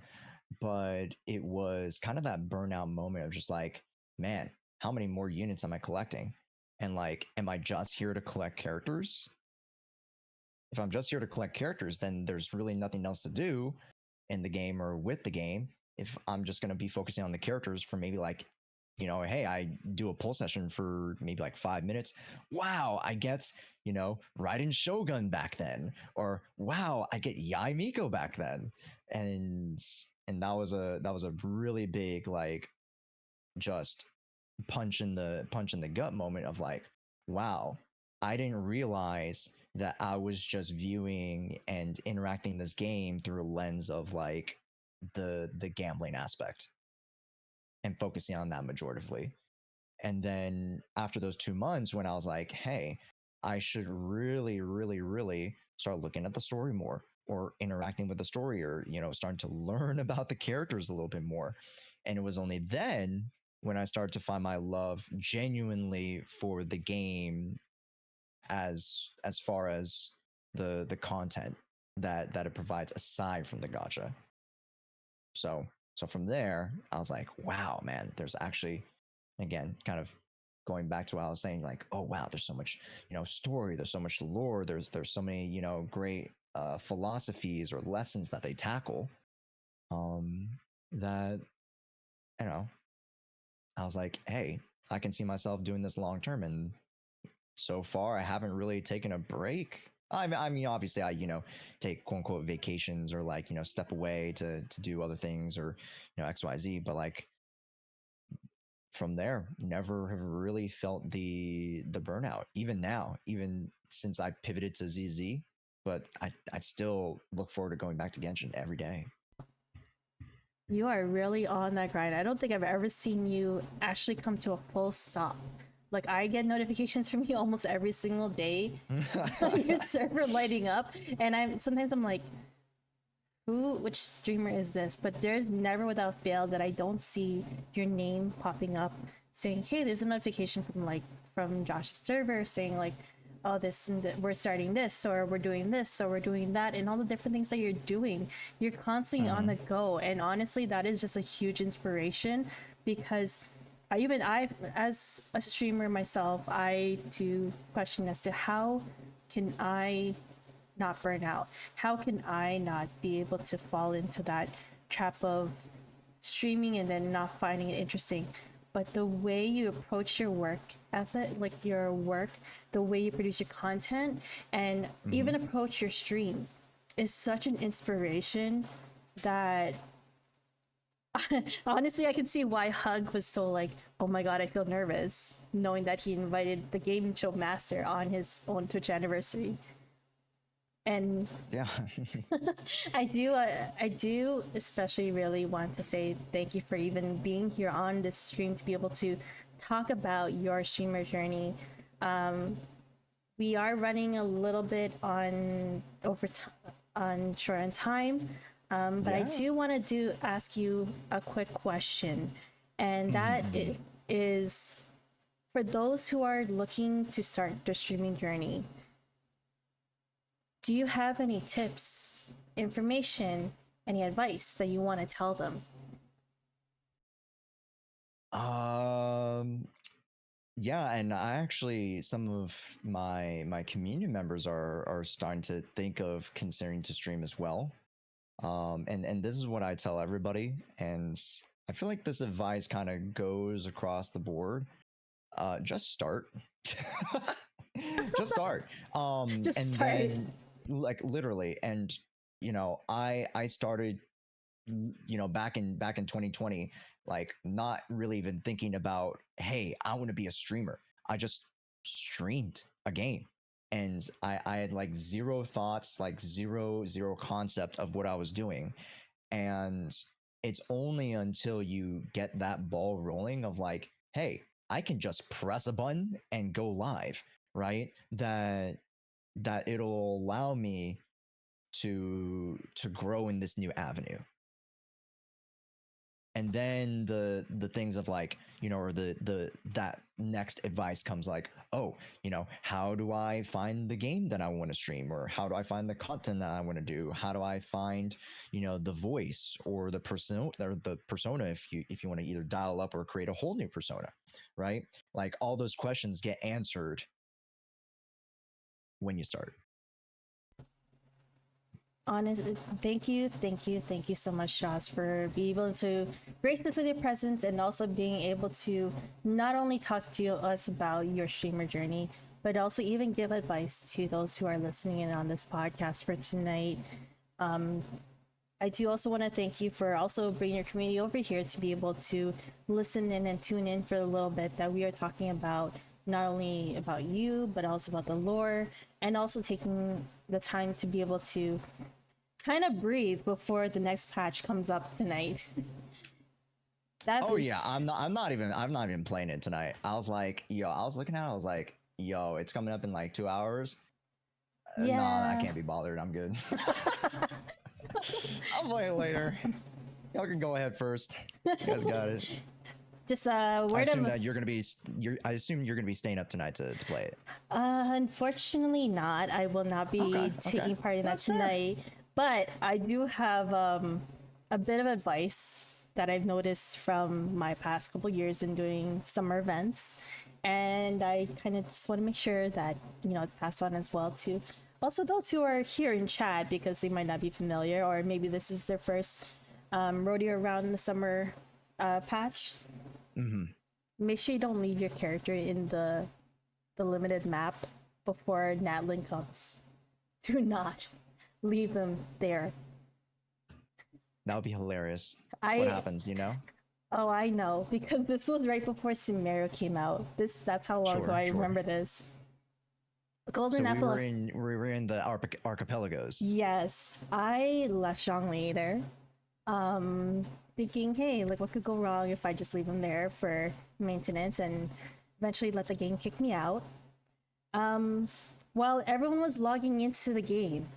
but it was kind of that burnout moment of just like, man, how many more units am I collecting? And like, am I just here to collect characters? If I'm just here to collect characters, then there's really nothing else to do in the game or with the game. If I'm just going to be focusing on the characters for maybe like, you know, hey, I do a pull session for maybe like 5 minutes. Wow, I get, you know, Raiden Shogun back then, or wow, I get Yai Miko back then, and that was a really big like just punch in the gut moment of like, wow, I didn't realize that I was just viewing and interacting this game through a lens of like the gambling aspect and focusing on that majoritively. And then after those 2 months, when I was like, hey, I should really, really, really start looking at the story more or interacting with the story or, you know, starting to learn about the characters a little bit more. And it was only then when I started to find my love genuinely for the game as far as the content that it provides aside from the gacha. So from there, I was like, wow, man, there's actually, again, kind of going back to what I was saying, like, oh wow, there's so much, you know, story, there's so much lore, there's so many, you know, great philosophies or lessons that they tackle. That, you know, I was like, hey, I can see myself doing this long term, and so far I haven't really taken a break. I mean, obviously, I, you know, take quote unquote vacations or like, you know, step away to do other things or, you know, XYZ. But like from there, never have really felt the burnout. Even now, even since I pivoted to ZZ, but I still look forward to going back to Genshin every day. You are really on that grind. I don't think I've ever seen you actually come to a full stop. Like I get notifications from you almost every single day on your server lighting up, and I'm like, which streamer is this? But there's never without fail that I don't see your name popping up saying, hey, there's a notification from Josh's server saying like, oh, we're starting this, or we're doing this, or we're doing that, and all the different things that you're doing. You're constantly on the go, and honestly, that is just a huge inspiration because I as a streamer myself, I do question as to how can I not burn out? How can I not be able to fall into that trap of streaming and then not finding it interesting? But the way you approach your work ethic, like your work, the way you produce your content, and even approach your stream is such an inspiration that honestly, I can see why Hug was so like, oh my god, I feel nervous knowing that he invited the game show master on his own Twitch anniversary. And Yeah. I do especially really want to say thank you for even being here on this stream to be able to talk about your streamer journey. We are running a little bit on short on time, but I do want to ask you a quick question, and that is for those who are looking to start their streaming journey. do you have any tips, information, any advice that you want to tell them? Um, yeah, and I actually some of my community members are starting to think of considering to stream as well. And this is what I tell everybody, and I feel like this advice kind of goes across the board. Just start. Just start. Just And start. then like literally, and I started back in 2020, like not really even thinking about, hey, I want to be a streamer. I just streamed a game, and I had like zero thoughts, like zero concept of what I was doing. And it's only until you get that ball rolling of like, hey, I can just press a button and go live, right, that it'll allow me to grow in this new avenue. And then the things of like, or the that next advice comes like, oh, how do I find the game that I want to stream, or how do I find the content that I want to do, how do I find the voice or the persona, if you want to either dial up or create a whole new persona, right? Like all those questions get answered when you start. Honest, thank you so much, Josh, for being able to grace us with your presence and also being able to not only talk to us about your streamer journey, but also even give advice to those who are listening in on this podcast for tonight. I do also want to thank you for also bringing your community over here to be able to listen in and tune in for a little bit that we are talking about, not only about you, but also about the lore, and also taking the time to be able to kind of breathe before the next patch comes up tonight. Oh yeah, I'm not even playing it tonight. I was like, I was looking at it, I was like, it's coming up in like 2 hours. Nah, I Yeah. can't be bothered. I'm good. I'll play it later. Y'all can go ahead first. You guys got it. Just I word assume of that I assume you're gonna be staying up tonight to play it. unfortunately not. I will not be taking part in that That's fair. tonight. But I do have a bit of advice that I've noticed from my past couple years in doing summer events. And I kind of just want to make sure that, it's passed on as well to also those who are here in chat because they might not be familiar, or maybe this is their first rodeo around the summer patch. Make sure you don't leave your character in the limited map before Natlin comes. Do not leave them there. That would be hilarious. I What happens, Oh, I know, because this was right before Sumeru came out. That's how long ago I Sure. remember this. So Golden we Apple. were in the archipelagos. Yes, I left Zhongli there, thinking, hey, like what could go wrong if I just leave him there for maintenance and eventually let the game kick me out. While everyone was logging into the game,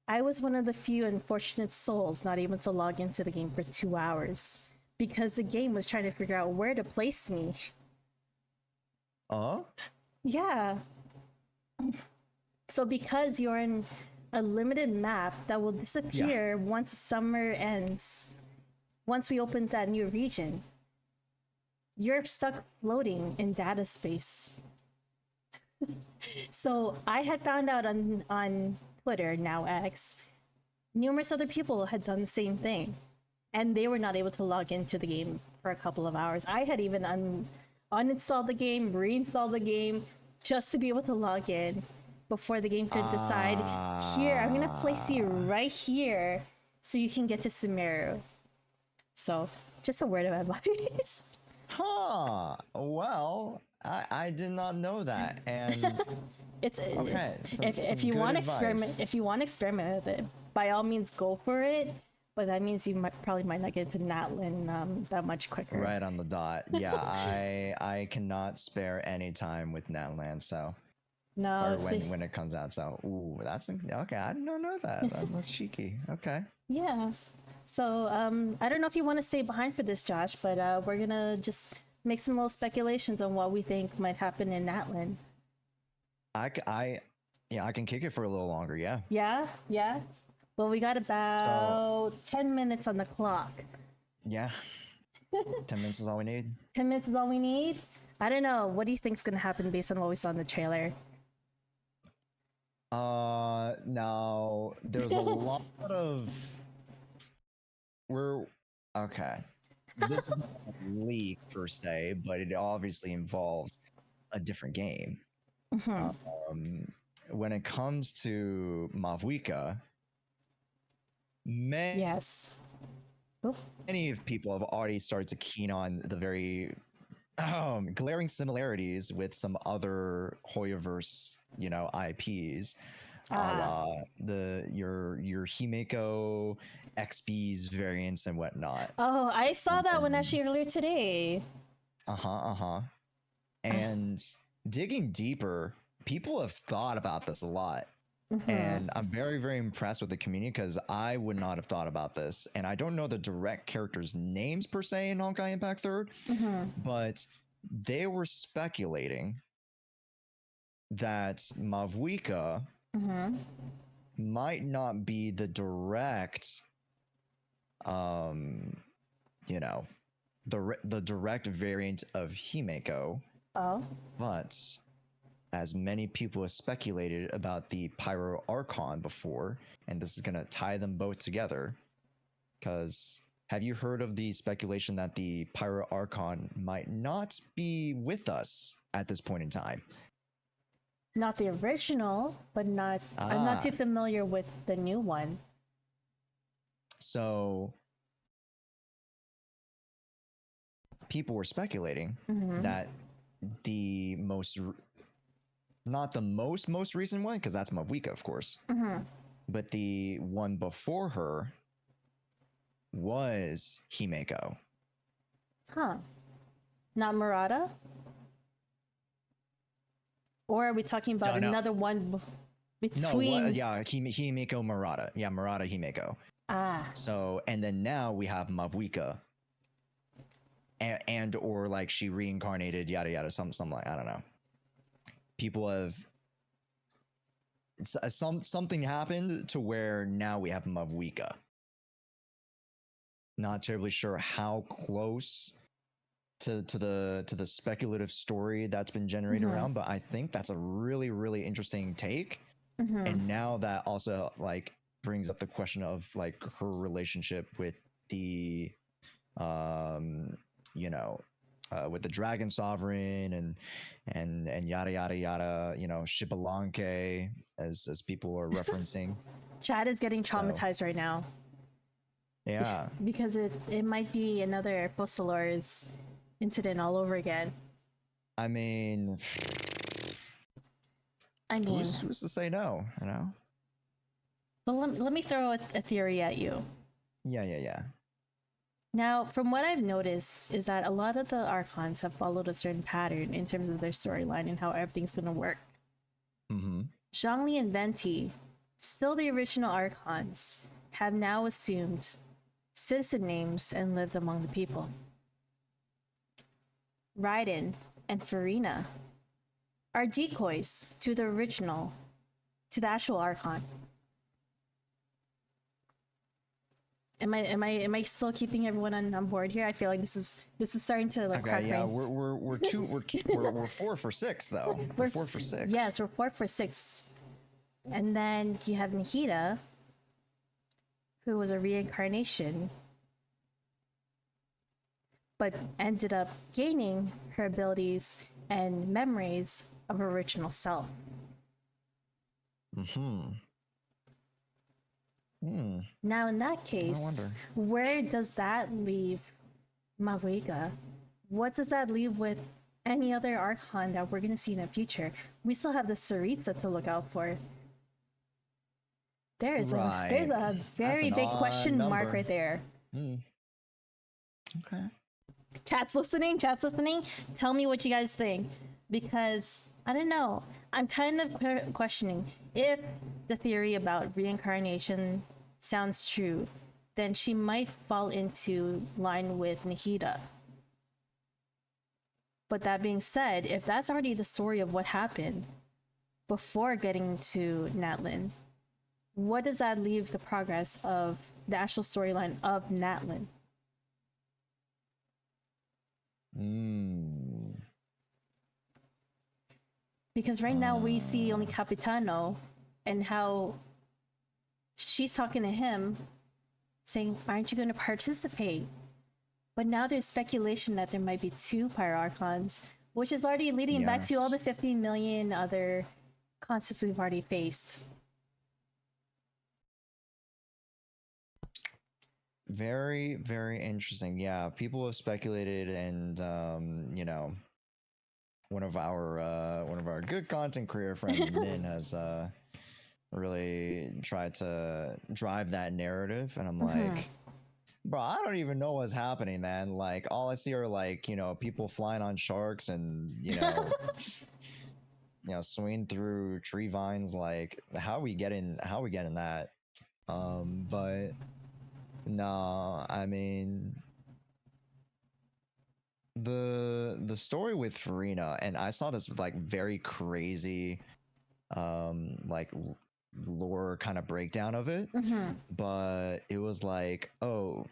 I was one of the few unfortunate souls not able to log into the game for 2 hours because the game was trying to figure out where to place me. Yeah. So because you're in a limited map that will disappear once summer ends, once we open that new region, you're stuck floating in data space. So I had found out on Twitter, now X, numerous other people had done the same thing, and they were not able to log into the game for a couple of hours. I had even uninstalled the game, reinstalled the game, just to be able to log in before the game could decide, here, I'm gonna place you right here so you can get to Sumeru. So, just a word of advice. Well, I did not know that, and It's okay. if you want to experiment, if you want to experiment with it, by all means go for it. But that means you probably might not get to Natlin that much quicker. Right on the dot. Yeah, I cannot spare any time with Natland, so No, or when it comes out. So that's okay. I didn't know that. That's cheeky. Okay. yeah. So I don't know if you want to stay behind for this, Josh, but we're gonna just make some little speculations on what we think might happen in Natlin. Yeah, I can kick it for a little longer. Yeah. Yeah, yeah. Well, we got about 10 minutes on the clock. Yeah. 10 minutes is all we need. 10 minutes is all we need. I don't know. What do you think's gonna happen based on what we saw in the trailer? Now there's a lot of we're okay. This is not a leak per se, but it obviously involves a different game. Mhm. When it comes to Mavuika, many Yes. Oop. of people have already started to keen on the very glaring similarities with some other Hoyoverse, IPs, a la your Himeko, XP's variants and whatnot. Oh, I saw that one actually earlier today. And digging deeper, people have thought about this a lot. Mhm. And I'm very, very impressed with the community because I would not have thought about this. And I don't know the direct characters' names per se in Honkai Impact 3rd, Mhm. but they were speculating that Mavuika Mhm. might not be the direct, you know, the direct variant of Himeko, Oh. but as many people have speculated about the Pyro Archon before, and this is going to tie them both together. Because have you heard of the speculation that the Pyro Archon might not be with us at this point in time? Not the original, but not. I'm not too familiar with the new one. So people were speculating Mhm. that the not the most recent one, because that's Mavuika, of course, Mhm. but the one before her was Himeko. Huh. Not Murata? Or are we talking about No. another one No, between? yeah, Himeko Murata. Yeah, Murata Himeko. Ah. So, and then now we have Mavuika. And or like she reincarnated, yada yada, something like, I don't know. People have something happened to where now we have Mavuika. Not terribly sure how close to the speculative story that's been generated around, but I think that's a really, really interesting take. And now that also like brings up the question of like her relationship with the with the Dragon Sovereign and yada yada yada, Shibalanke, as people are referencing. Chad is getting traumatized right now. Yeah. Because it might be another Fossilors incident all over again. I mean, who's to say no, Well, let me throw a theory at you. Yeah. Now, from what I've noticed, is that a lot of the Archons have followed a certain pattern in terms of their storyline and how everything's going to work. Zhongli and Venti, still the original Archons, have now assumed citizen names and lived among the people. Raiden and Farina are decoys to the actual Archon. Am I still keeping everyone on board here? I feel like this is starting to like crack. Okay, yeah, we're 4 for 6 though. We're 4 for 6. Yes, we're 4 for 6. And then you have Nihida, who was a reincarnation, but ended up gaining her abilities and memories of her original self. Now, in that case, where does that leave Mavuika? What does that leave with any other Archon that we're going to see in the future? We still have the Saritsa to look out for. There's a very big question mark right there. Okay. Chat's listening. Tell me what you guys think, because I don't know. I'm kind of questioning if the theory about reincarnation sounds true, then she might fall into line with Nihida. But that being said, if that's already the story of what happened, before getting to Natlin, what does that leave the progress of the actual storyline of Natlin? Because right now we see only Capitano and how she's talking to him saying, aren't you going to participate? But now there's speculation that there might be two Pyroarchons, which is already leading back to all the 50 million other concepts we've already faced. Very, very interesting. Yeah, people have speculated, and one of our good content creator friends, Min, has really tried to drive that narrative, and I'm like, bro, I don't even know what's happening, man. Like, all I see are like, people flying on sharks and swinging through tree vines. Like, how we getting that? But no, I mean, the story with Farina, and I saw this like very crazy like lore kind of breakdown of it, but it was like, oh,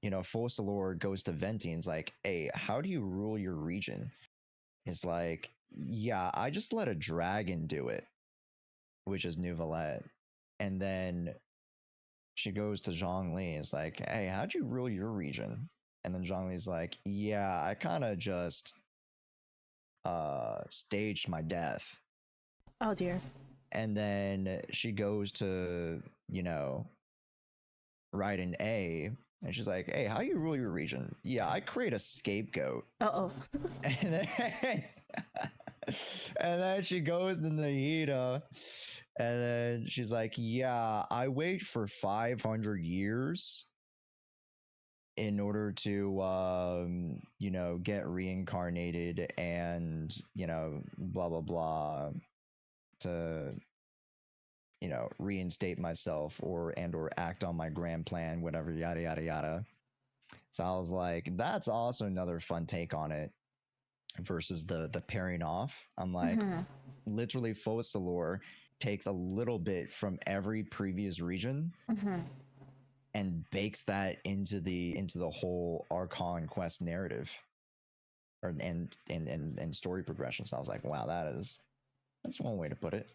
Focalor goes to Venti and's like, hey, how do you rule your region? It's like, yeah, I just let a dragon do it, which is Nouvelette. And then she goes to Zhongli. It's like, hey, how'd you rule your region? And then Zhongli's like, yeah, I kind of just staged my death. Oh dear. And then she goes to, Raiden A, and she's like, hey, how you rule your region? Yeah, I create a scapegoat. Uh-oh. And then, and then she goes to Nahida, and then she's like, yeah, I wait for 500 years in order to get reincarnated and blah blah blah to reinstate myself or act on my grand plan, whatever, yada yada yada. So I was like, that's also another fun take on it versus the pairing off. I'm like, literally Focalor takes a little bit from every previous region and bakes that into the whole Archon quest narrative or and story progression. So I was like, wow, that's one way to put it.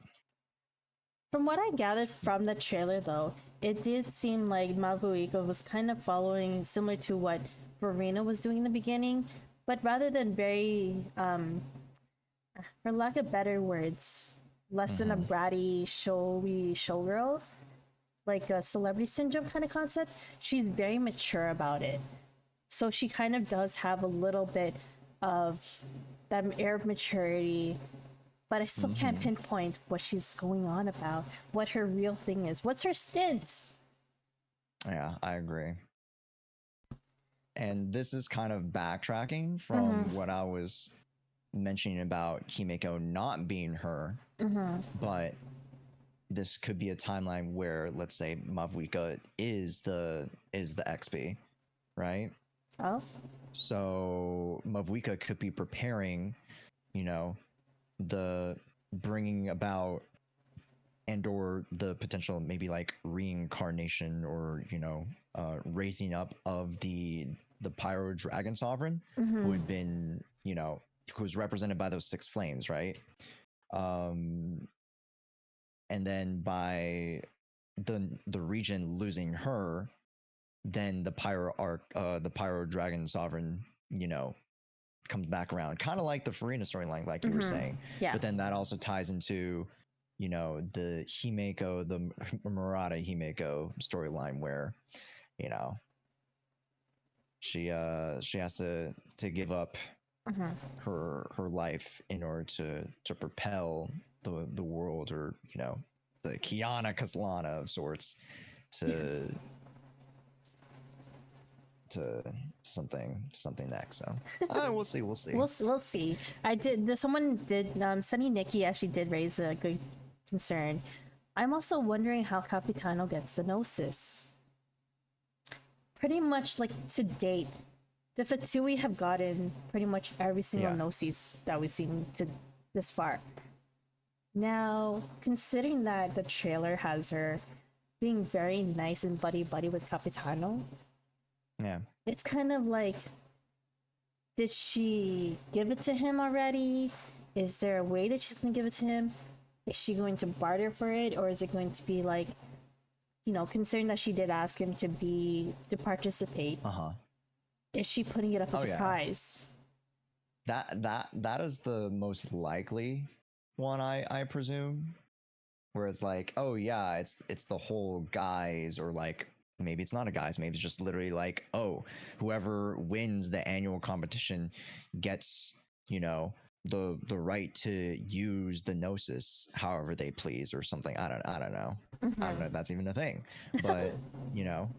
From what I gathered from the trailer, though, it did seem like Mavuika was kind of following similar to what Verena was doing in the beginning, but rather than very, for lack of better words, less than a bratty, showy showgirl, like a celebrity syndrome kind of concept, she's very mature about it. So she kind of does have a little bit of that air of maturity, but I still can't pinpoint what she's going on about, what her real thing is. What's her stint? Yeah, I agree. And this is kind of backtracking from what I was mentioning about Himeko not being her, but this could be a timeline where, let's say, Mavuika is the XP, right? Oh, So Mavuika could be preparing, the bringing about and/or the potential maybe like reincarnation or raising up of the Pyro Dragon Sovereign, who had been who was represented by those 6 flames, right? And then by the region losing her, then the Pyro Dragon Sovereign comes back around, kind of like the Farina storyline, like you were saying. yeah. But then that also ties into the Himeko, the Murata Himeko storyline, where she has to give up her life in order to propel the world, or the Kiana Kaslana of sorts, to something next. So we'll see. We'll see. Sunny Nikki actually did raise a good concern. I'm also wondering how Capitano gets the Gnosis. Pretty much, like, to date, the Fatui have gotten pretty much every single Gnosis that we've seen to this far. Now, considering that the trailer has her being very nice and buddy buddy with Capitano, Yeah. it's kind of like, did she give it to him already? Is there a way that she's gonna give it to him? Is she going to barter for it, or is it going to be like, considering that she did ask him to participate, Uh-huh. is she putting it up as Oh, a yeah. prize? That is the most likely one, I presume. Where it's like, oh yeah, it's the whole guys, or like maybe it's not a guys, maybe it's just literally like, oh, whoever wins the annual competition gets, the right to use the gnosis however they please or something. I don't know. I don't know if that's even a thing. But, you know,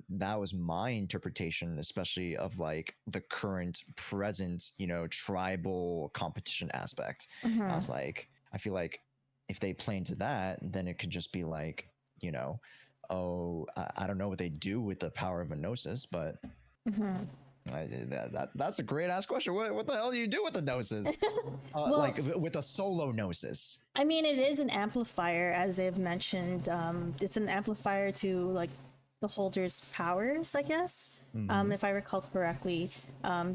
that was my interpretation, especially of like the current present, tribal competition aspect. I was like, I feel like if they play into that, then it could just be like, oh, I don't know what they do with the power of a gnosis, but that's a great ass question. What the hell do you do with the gnosis? Well, like with a solo gnosis? I mean, it is an amplifier, as they've mentioned. It's an amplifier to like the holder's powers, I guess, if I recall correctly,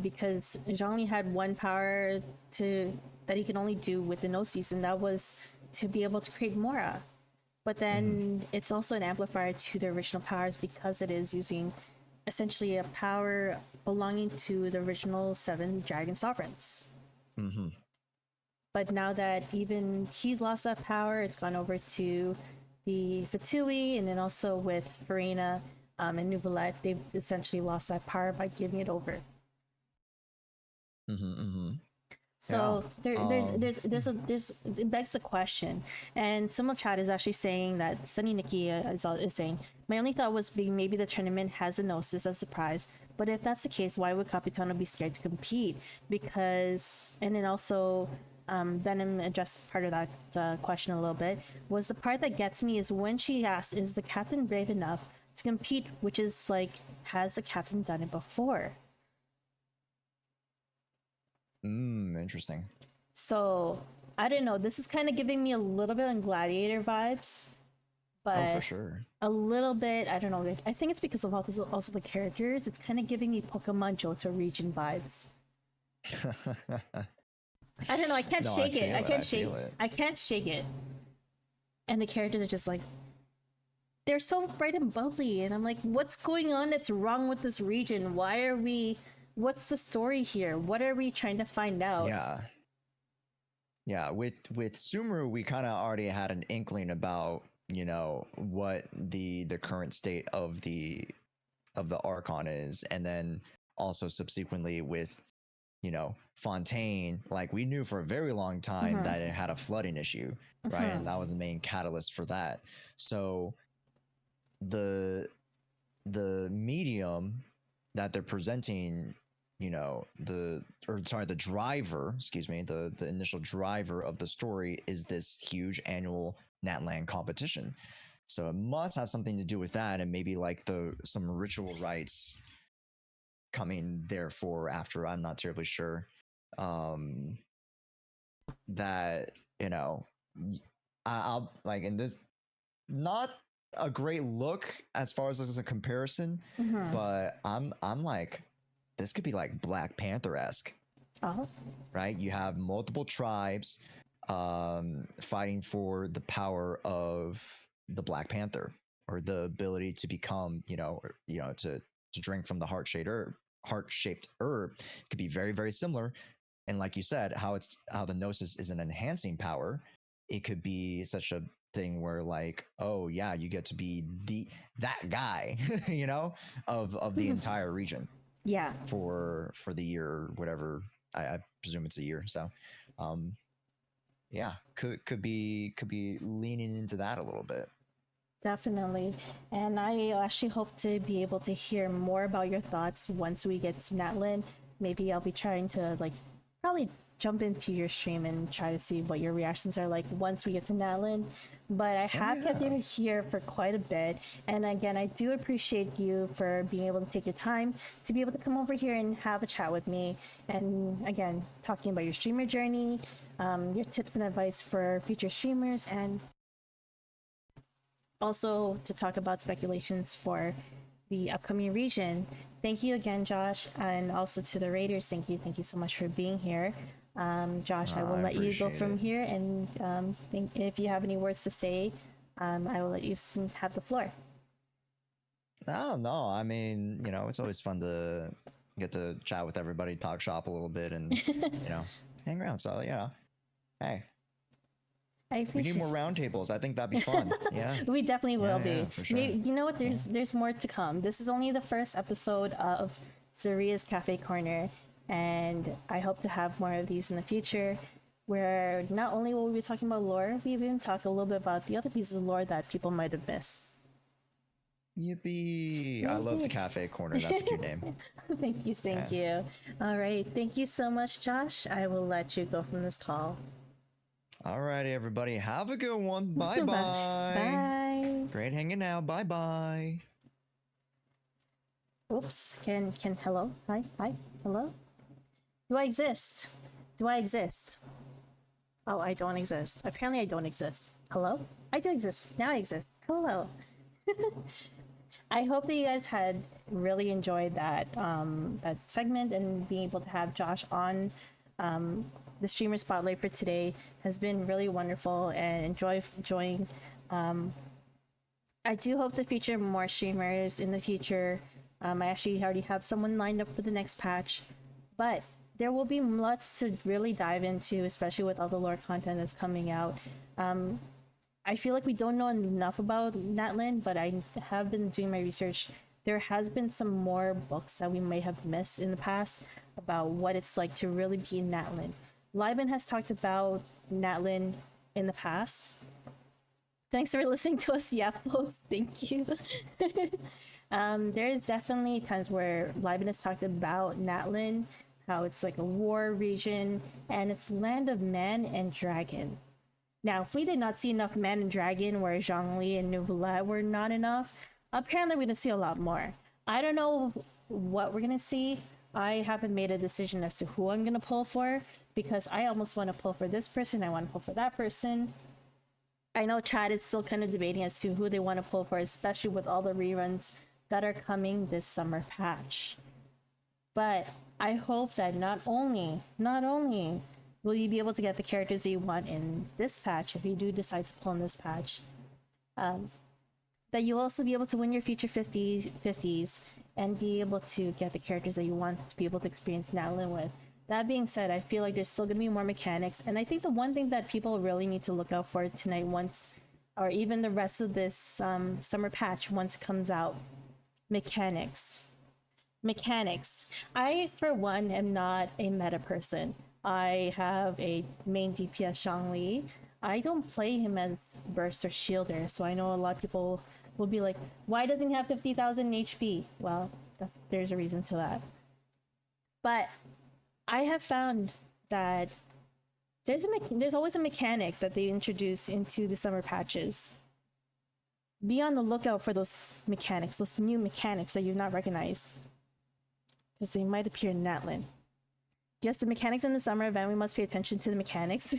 because Zhongli had one power that he can only do with the gnosis, and that was to be able to create Mora. But then it's also an amplifier to the original powers because it is using essentially a power belonging to the original 7 dragon sovereigns. But now that even he's lost that power, it's gone over to the Fatui, and then also with Farina and Nuvolette, they've essentially lost that power by giving it over. So it begs the question, and some of chat is actually saying that Sunny Nikki is saying, my only thought was maybe the tournament has a gnosis as the prize, but if that's the case, why would Capitano be scared to compete? Because, and then also Venom addressed part of that question a little bit, was the part that gets me is when she asked, is the captain brave enough to compete, which is like, has the captain done it before? Interesting. So I don't know. This is kind of giving me a little bit of Gladiator vibes, but Oh, for sure. a little bit. I don't know. I think it's because of also the characters. It's kind of giving me Pokemon Johto region vibes. I don't know. I can't No, shake it. I can't feel shake. it. I can't shake it. And the characters are just like, they're so bright and bubbly, and I'm like, what's going on that's wrong with this region? Why are we? What's the story here? What are we trying to find out? Yeah, with Sumeru, we kind of already had an inkling about what the current state of the Archon is, and then also subsequently with Fontaine, like we knew for a very long time that it had a flooding issue, right? And that was the main catalyst for that. So the medium that they're presenting, the driver, excuse me, the initial driver of the story is this huge annual Natland competition. So it must have something to do with that, and maybe like some ritual rites coming therefore after. I'm not terribly sure. That I'll like, in this, not a great look as far as a comparison, but I'm like, this could be like Black Panther-esque. Right? You have multiple tribes fighting for the power of the Black Panther, or the ability to become, to drink from the heart-shaped herb. It could be very, very similar. And like you said, how the gnosis is an enhancing power. It could be such a thing where like, oh yeah, you get to be that guy, of the entire region. Yeah. For the year or whatever. I presume it's a year. So, yeah, could be leaning into that a little bit. Definitely. And I actually hope to be able to hear more about your thoughts once we get to Natlan. Maybe I'll be trying to like probably jump into your stream and try to see what your reactions are like once we get to Natlin. But I have kept you here for quite a bit, and again, I do appreciate you for being able to take your time to be able to come over here and have a chat with me, and again, talking about your streamer journey, your tips and advice for future streamers, and also to talk about speculations for the upcoming region. Thank you again, Josh, and also to the Raiders. Thank you so much for being here. Josh, I will let you go from here, and if you have any words to say, I will let you have the floor. No, I mean, you know, it's always fun to get to chat with everybody, talk shop a little bit, and you know, hang around. So yeah, hey. We need more roundtables. I think that'd be fun. Yeah, we definitely will be. For sure. Maybe, you know what? There's more to come. This is only the first episode of Zaria's Cafe Corner, and I hope to have more of these in the future, where not only will we be talking about lore, we even talk a little bit about the other pieces of lore that people might have missed. Yippee! I love the Cafe Corner. That's a cute name. Thank you. All right, thank you so much, Josh. I will let you go from this call. Alrighty, everybody. Have a good one. Bye-bye. Bye. Great hanging out. Bye-bye. Oops. Hello? Hi? Hello? Do I exist? Oh, I don't exist. Apparently I don't exist. Hello? I do exist. Now I exist. Hello. I hope that you guys had really enjoyed that segment, and being able to have Josh on the streamer spotlight for today has been really wonderful and enjoying. I do hope to feature more streamers in the future. I actually already have someone lined up for the next patch, but there will be lots to really dive into, especially with all the lore content that's coming out. I feel like we don't know enough about Natlin, but I have been doing my research. There has been some more books that we may have missed in the past about what it's like to really be in Natlin. Liban has talked about Natlin in the past. Thanks for listening to us, Yaplos. Thank you. There is definitely times where Liban has talked about Natlin, how it's like a war region, and it's land of man and dragon. Now, if we did not see enough man and dragon where Zhongli and Neuvillette were not enough, apparently we're going to see a lot more. I don't know what we're going to see. I haven't made a decision as to who I'm going to pull for, because I almost want to pull for this person, I want to pull for that person. I know Chad is still kind of debating as to who they want to pull for, especially with all the reruns that are coming this summer patch. But I hope that not only will you be able to get the characters that you want in this patch, if you do decide to pull in this patch, that you'll also be able to win your future 50s and be able to get the characters that you want to be able to experience Natlin with. That being said, I feel like there's still gonna be more mechanics, and I think the one thing that people really need to look out for tonight, once, or even the rest of this summer patch once it comes out, mechanics. I, for one, am not a meta person. I have a main DPS Zhongli. I don't play him as burst or shielder, so I know a lot of people will be like, why doesn't he have 50,000 HP? Well, there's a reason to that. But I have found that there's always a mechanic that they introduce into the summer patches. Be on the lookout for those mechanics, those new mechanics that you've not recognized, because they might appear in Natlin. Yes, the mechanics in the summer event, we must pay attention to the mechanics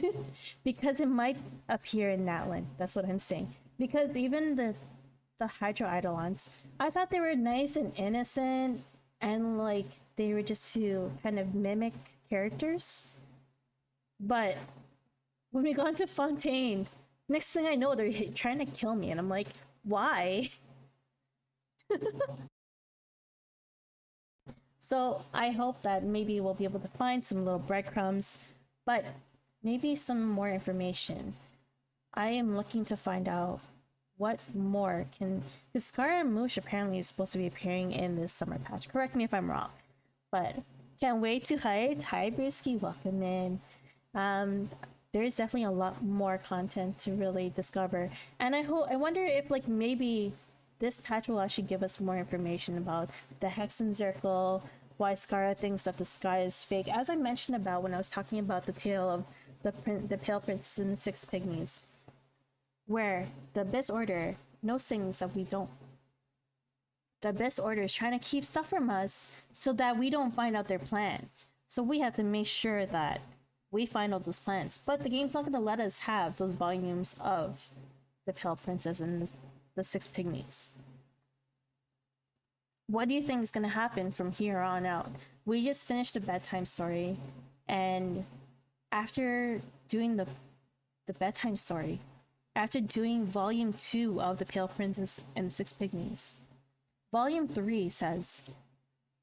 because it might appear in Natlin. That's what I'm saying. Because even the Hydro Eidolons, I thought they were nice and innocent, and like they were just to kind of mimic characters. But when we got into Fontaine, next thing I know, they're trying to kill me, and I'm like, why? So I hope that maybe we'll be able to find some little breadcrumbs, but maybe some more information. I am looking to find out what more can, because Scar and Moosh apparently is supposed to be appearing in this summer patch. Correct me if I'm wrong, but can't wait to hide. Hi Brewski, welcome in. There's definitely a lot more content to really discover, and I wonder if like maybe this patch will actually give us more information about the Hexen Circle, why Scara thinks that the sky is fake. As I mentioned about when I was talking about the tale of the Pale Princess and the Six Pygmies, where the Abyss Order knows things that we don't. The Abyss Order is trying to keep stuff from us so that we don't find out their plans. So we have to make sure that we find out those plans. But the game's not going to let us have those volumes of the Pale Princess and the Six Pygmies. What do you think is going to happen from here on out? We just finished a bedtime story, and after doing the bedtime story, after doing volume 2 of the Pale Princess and the Six Pygmies, volume 3 says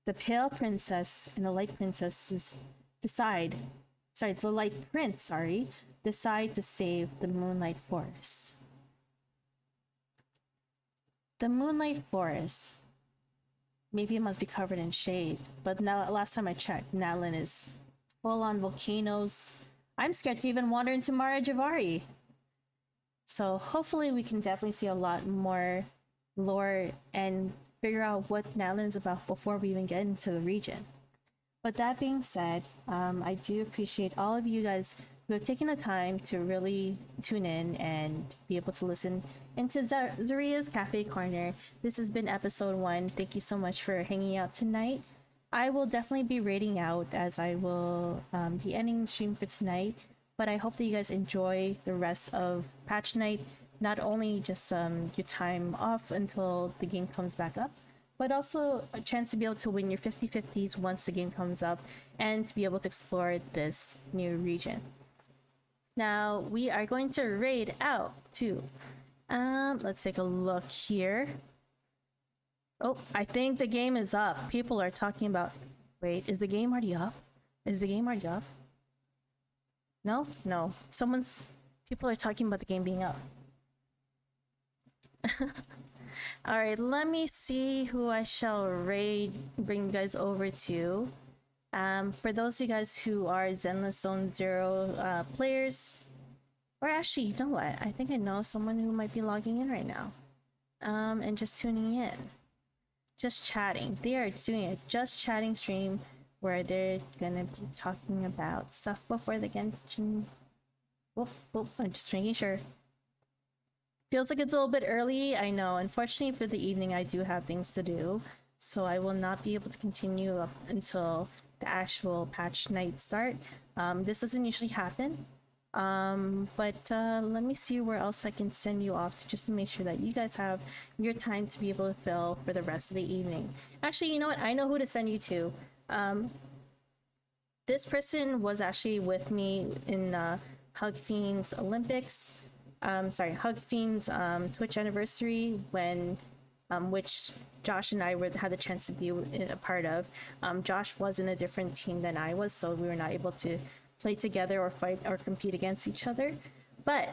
the Pale Princess and the Light Princess decide to save the Moonlight Forest. The Moonlight Forest, maybe it must be covered in shade, but now last time I checked, Natlin is full on volcanoes. I'm scared to even wander into Mara Javari. So hopefully we can definitely see a lot more lore and figure out what Natlin's about before we even get into the region. But that being said, I do appreciate all of you guys who have taken the time to really tune in and be able to listen into Zaria's Cafe Corner. This has been episode 1. Thank you so much for hanging out tonight. I will definitely be raiding out as I will be ending the stream for tonight. But I hope that you guys enjoy the rest of Patch Night. Not only just your time off until the game comes back up, but also a chance to be able to win your 50/50s once the game comes up and to be able to explore this new region. Now we are going to raid out too. Let's take a look here. Oh, I think the game is up. People are talking about... Wait, is the game already up? Is the game already up? No? No. People are talking about the game being up. Alright, let me see who I shall bring you guys over to. For those of you guys who are Zenless Zone Zero players, or actually, you know what? I think I know someone who might be logging in right now. And just tuning in. Just chatting. They are doing a just chatting stream where they're gonna be talking about stuff before the Genshin. Whoop, whoop, I'm just making sure. Feels like it's a little bit early, I know. Unfortunately for the evening, I do have things to do, so I will not be able to continue up until the actual patch night start. This doesn't usually happen, but let me see where else I can send you off to, just to make sure that you guys have your time to be able to fill for the rest of the evening. Actually, you know what? I know who to send you to. This person was actually with me in Hug Fiend's Olympics. Hug Fiend's Twitch anniversary, when which Josh and I had the chance to be a part of. Josh was in a different team than I was, so we were not able to play together or fight or compete against each other. But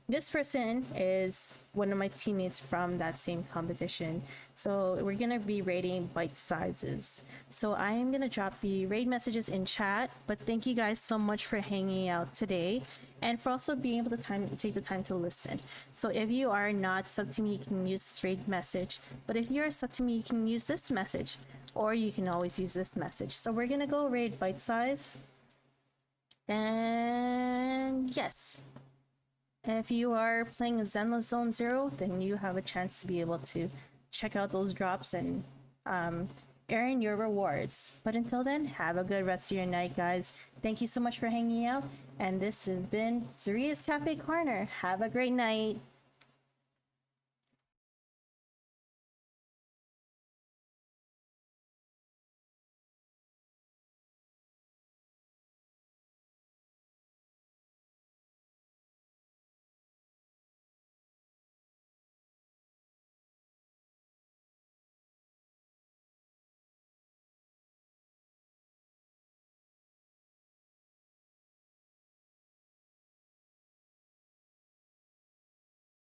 this person is one of my teammates from that same competition. So we're gonna be raiding bite sizes. So I am gonna drop the raid messages in chat, but thank you guys so much for hanging out today and for also being able to take the time to listen. So if you are not sub to me, you can use this raid message, but if you're sub to me, you can use this message, or you can always use this message. So we're gonna go raid bite size. And yes, if you are playing Zenless Zone Zero, then you have a chance to be able to check out those drops and earn your rewards. But until then, have a good rest of your night, guys. Thank you so much for hanging out, and this has been Zaria's Cafe Corner. Have a great night.